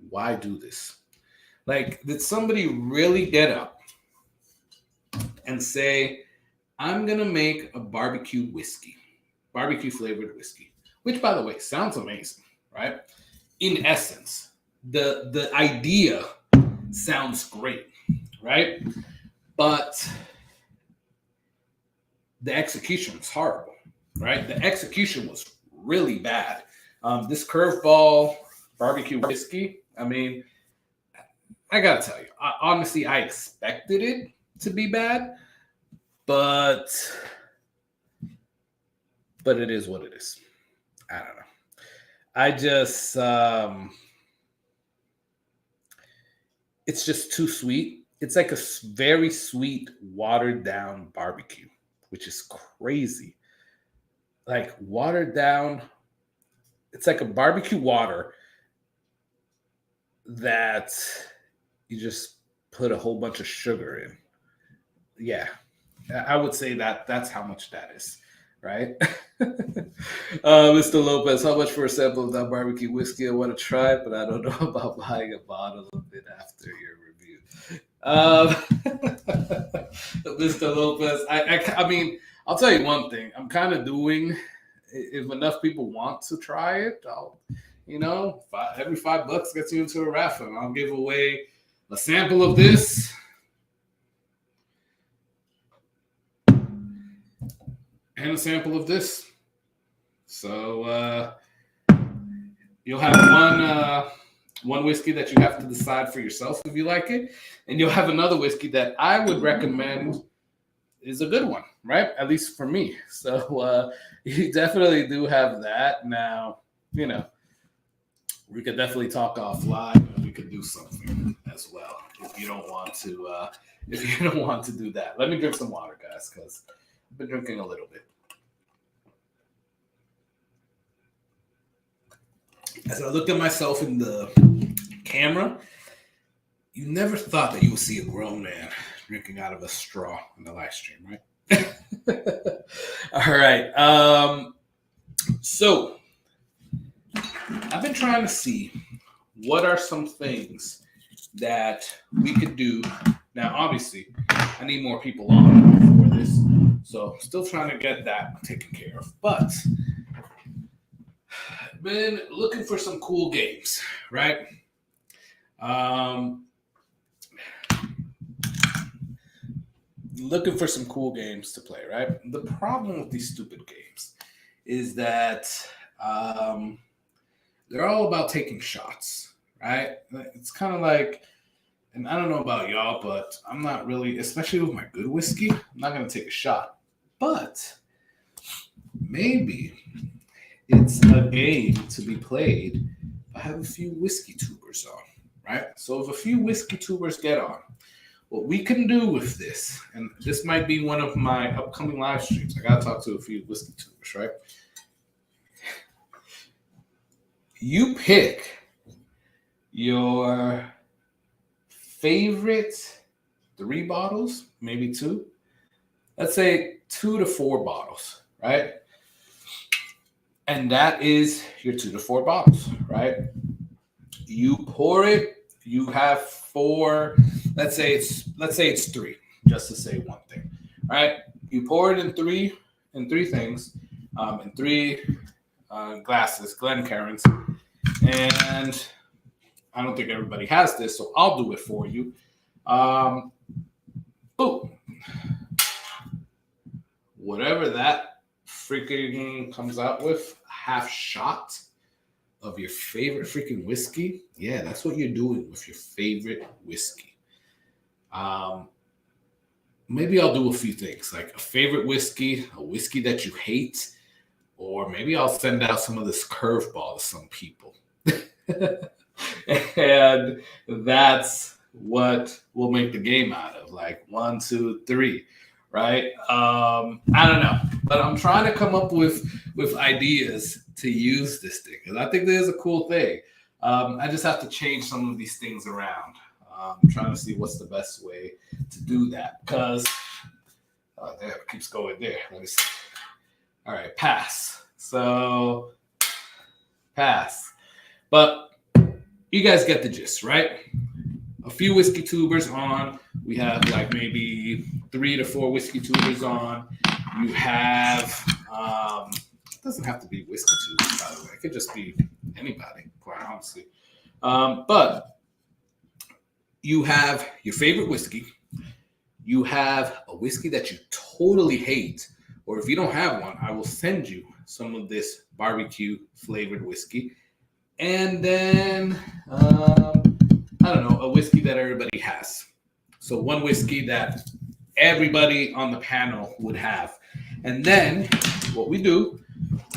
Why do this? Like, did somebody really get up and say, I'm going to make a barbecue whiskey, barbecue flavored whiskey, which, by the way, sounds amazing, right? In essence, the idea sounds great, right? But the execution was horrible, right? The execution was really bad. This Curveball barbecue whiskey, I mean, I gotta tell you, honestly, I expected it to be bad, but it is what it is. I don't know. I just, it's just too sweet. It's like a very sweet, watered down barbecue, which is crazy. Like watered down it's like a barbecue water that you just put a whole bunch of sugar in. Yeah, I would say that that's how much that is, right? Mr. Lopez, how much for a sample of that barbecue whiskey? I want to try it, but I don't know about buying a bottle of it after your review. Mr. Lopez, I mean, I'll tell you one thing. I'm kind of doing, if enough people want to try it, I'll, every $5 gets you into a raffle. And I'll give away a sample of this. And a sample of this. So you'll have one whiskey that you have to decide for yourself if you like it, and you'll have another whiskey that I would recommend is a good one, right? At least for me. So you definitely do have that. Now, we could definitely talk offline, and we could do something as well if you don't want to. If you don't want to do that, let me drink some water, guys, because I've been drinking a little bit. As I look at myself in the camera, you never thought that you would see a grown man drinking out of a straw in the live stream, right? All right. So I've been trying to see what are some things that we could do. Now, obviously, I need more people on for this, so still trying to get that taken care of. But I've been looking for some cool games, right? Looking for some cool games to play, right? The problem with these stupid games is that they're all about taking shots, right? It's kind of like, and I don't know about y'all, but I'm not really, especially with my good whiskey, I'm not going to take a shot. But maybe it's a game to be played if I have a few whiskey tubers on, right? So if a few whiskey tubers get on, what we can do with this, and this might be one of my upcoming live streams. I got to talk to a few whiskey tubers, right? You pick your favorite 3 bottles, maybe 2. Let's say 2 to 4 bottles, right? And that is your 2 to 4 bottles, right? You pour it. You have 4. Let's say it's 3, just to say one thing, right? You pour it in three things, in 3 glasses, Glencairns, and I don't think everybody has this, so I'll do it for you. Whatever that freaking comes out with, half shot of your favorite freaking whiskey. Yeah, that's what you're doing with your favorite whiskey. Maybe I'll do a few things, like a favorite whiskey, a whiskey that you hate, or maybe I'll send out some of this curveball to some people. And that's what we'll make the game out of, like 1, 2, 3, right? I don't know, but I'm trying to come up with ideas to use this thing, because I think this is a cool thing. I just have to change some of these things around. I'm trying to see what's the best way to do that, because there, it keeps going there. Let me see. All right, pass. So pass. But you guys get the gist, right? A few whiskey tubers on. We have like maybe 3 to 4 whiskey tubers on. You have, it doesn't have to be whiskey tubers, by the way. It could just be anybody, quite honestly. But you have your favorite whiskey. You have a whiskey that you totally hate. Or if you don't have one, I will send you some of this barbecue flavored whiskey. And then, I don't know, a whiskey that everybody has. So one whiskey that everybody on the panel would have. And then what we do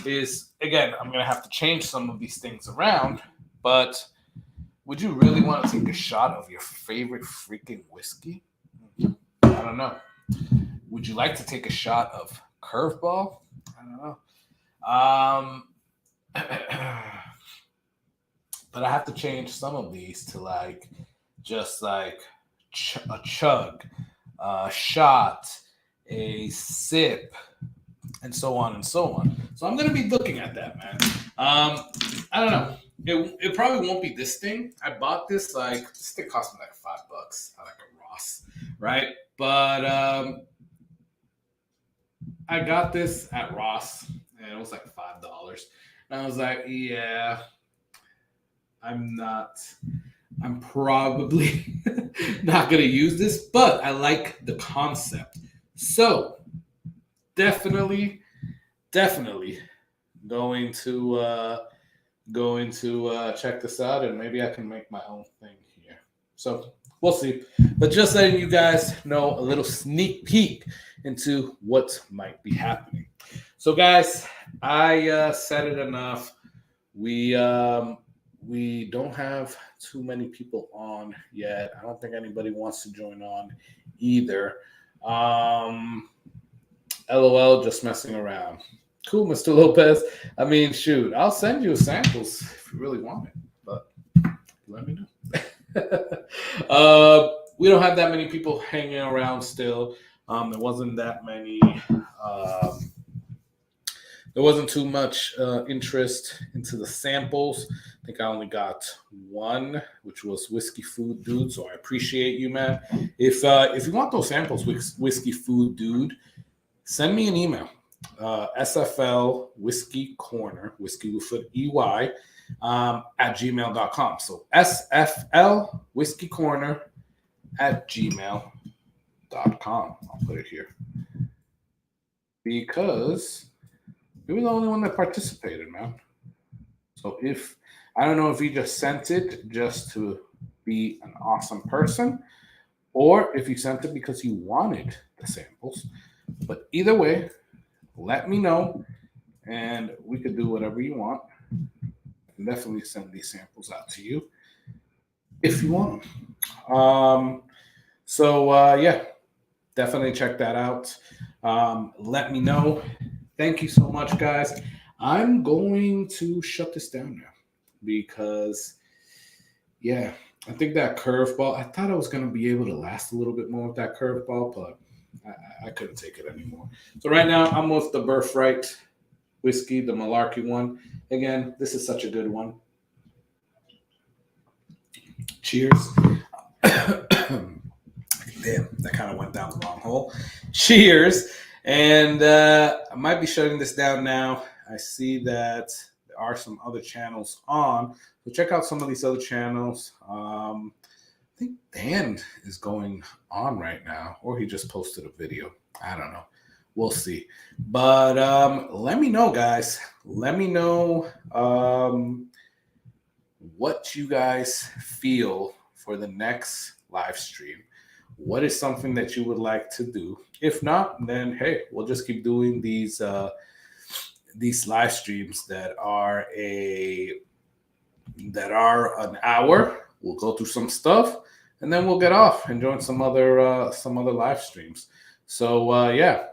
is, again, I'm going to have to change some of these things around, but would you really want to take a shot of your favorite freaking whiskey? I don't know. Would you like to take a shot of Curveball? I don't know. but I have to change some of these to like just like a chug, a shot, a sip, and so on and so on. So I'm gonna be looking at that, man. I don't know. It probably won't be this thing. I bought this like this thing cost me like $5 at like a Ross, right? But I got this at Ross and it was like $5. And I was like, yeah, I'm probably not gonna use this, but I like the concept. So definitely going to check this out, and maybe I can make my own thing here. So we'll see. But just letting you guys know a little sneak peek into what might be happening. So guys, I said it enough. We don't have too many people on yet. I don't think anybody wants to join on either. LOL, just messing around. Cool, Mr. Lopez. I mean, shoot, I'll send you samples if you really want it, but let me know. We don't have that many people hanging around still. There wasn't that many. There wasn't too much interest into the samples. I think I only got one, which was Whiskey Food Dude. So I appreciate you, man. If you want those samples, Whiskey Food Dude, send me an email. sflwhiskeycorner, whiskey with an EY, at gmail.com. So sflwhiskeycorner at gmail.com. I'll put it here. Because you were the only one that participated, man. So I don't know if you just sent it just to be an awesome person, or if you sent it because you wanted the samples. But either way, let me know, and we could do whatever you want. I can definitely send these samples out to you if you want them. Yeah, definitely check that out. Let me know. Thank you so much, guys. I'm going to shut this down now because, yeah, I think that curveball, I thought I was going to be able to last a little bit more with that curveball, but I couldn't take it anymore. So right now, I'm with the Birthright whiskey, the Malarkey one. Again, this is such a good one. Cheers. Damn, that kind of went down the wrong hole. Cheers. And I might be shutting this down now. I see that there are some other channels on. So check out some of these other channels. I think Dan is going on right now, or he just posted a video. I don't know. We'll see. But let me know, guys. Let me know what you guys feel for the next live stream. What is something that you would like to do? If not, then hey, we'll just keep doing these live streams that are an hour. We'll go through some stuff, and then we'll get off and join some other live streams. So yeah,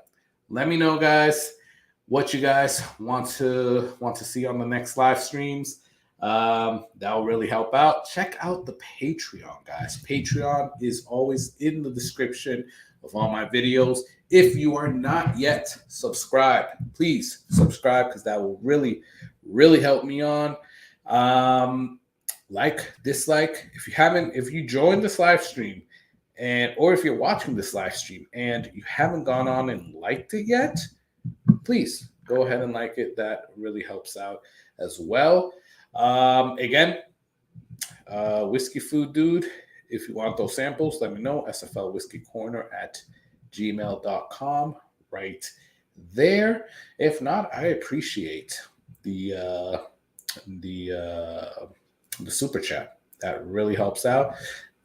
let me know, guys, what you guys want to see on the next live streams. That will really help out. Check out the Patreon, guys. Patreon is always in the description of all my videos. If you are not yet subscribed, please subscribe, because that will really, really help me on. Like, dislike. If you joined this live stream, or if you're watching this live stream and you haven't gone on and liked it yet, please go ahead and like it. That really helps out as well. Again, Whiskey Food Dude, if you want those samples, let me know. sflwhiskeycorner at gmail.com right there. If not, I appreciate the super chat. That really helps out.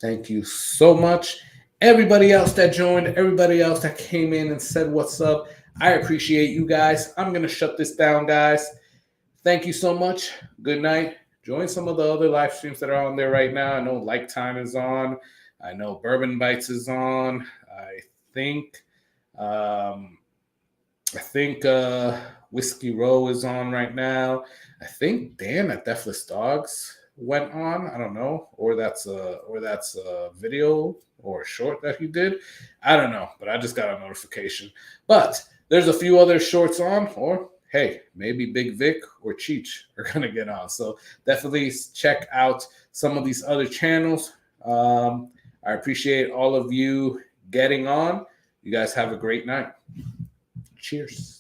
Thank you so much. Everybody else that joined, everybody else that came in and said what's up, I appreciate you guys. I'm going to shut this down, guys. Thank you so much. Good night. Join some of the other live streams that are on there right now. I know Like Time is on. I know Bourbon Bites is on. I think Whiskey Row is on right now. I think Dan at Deathless Dogs went on. I don't know, or that's a video or a short that he did. I don't know, but I just got a notification. But there's a few other shorts on, or hey, maybe Big Vic or Cheech are gonna get on. So definitely check out some of these other channels. I appreciate all of you getting on. You guys have a great night. Cheers.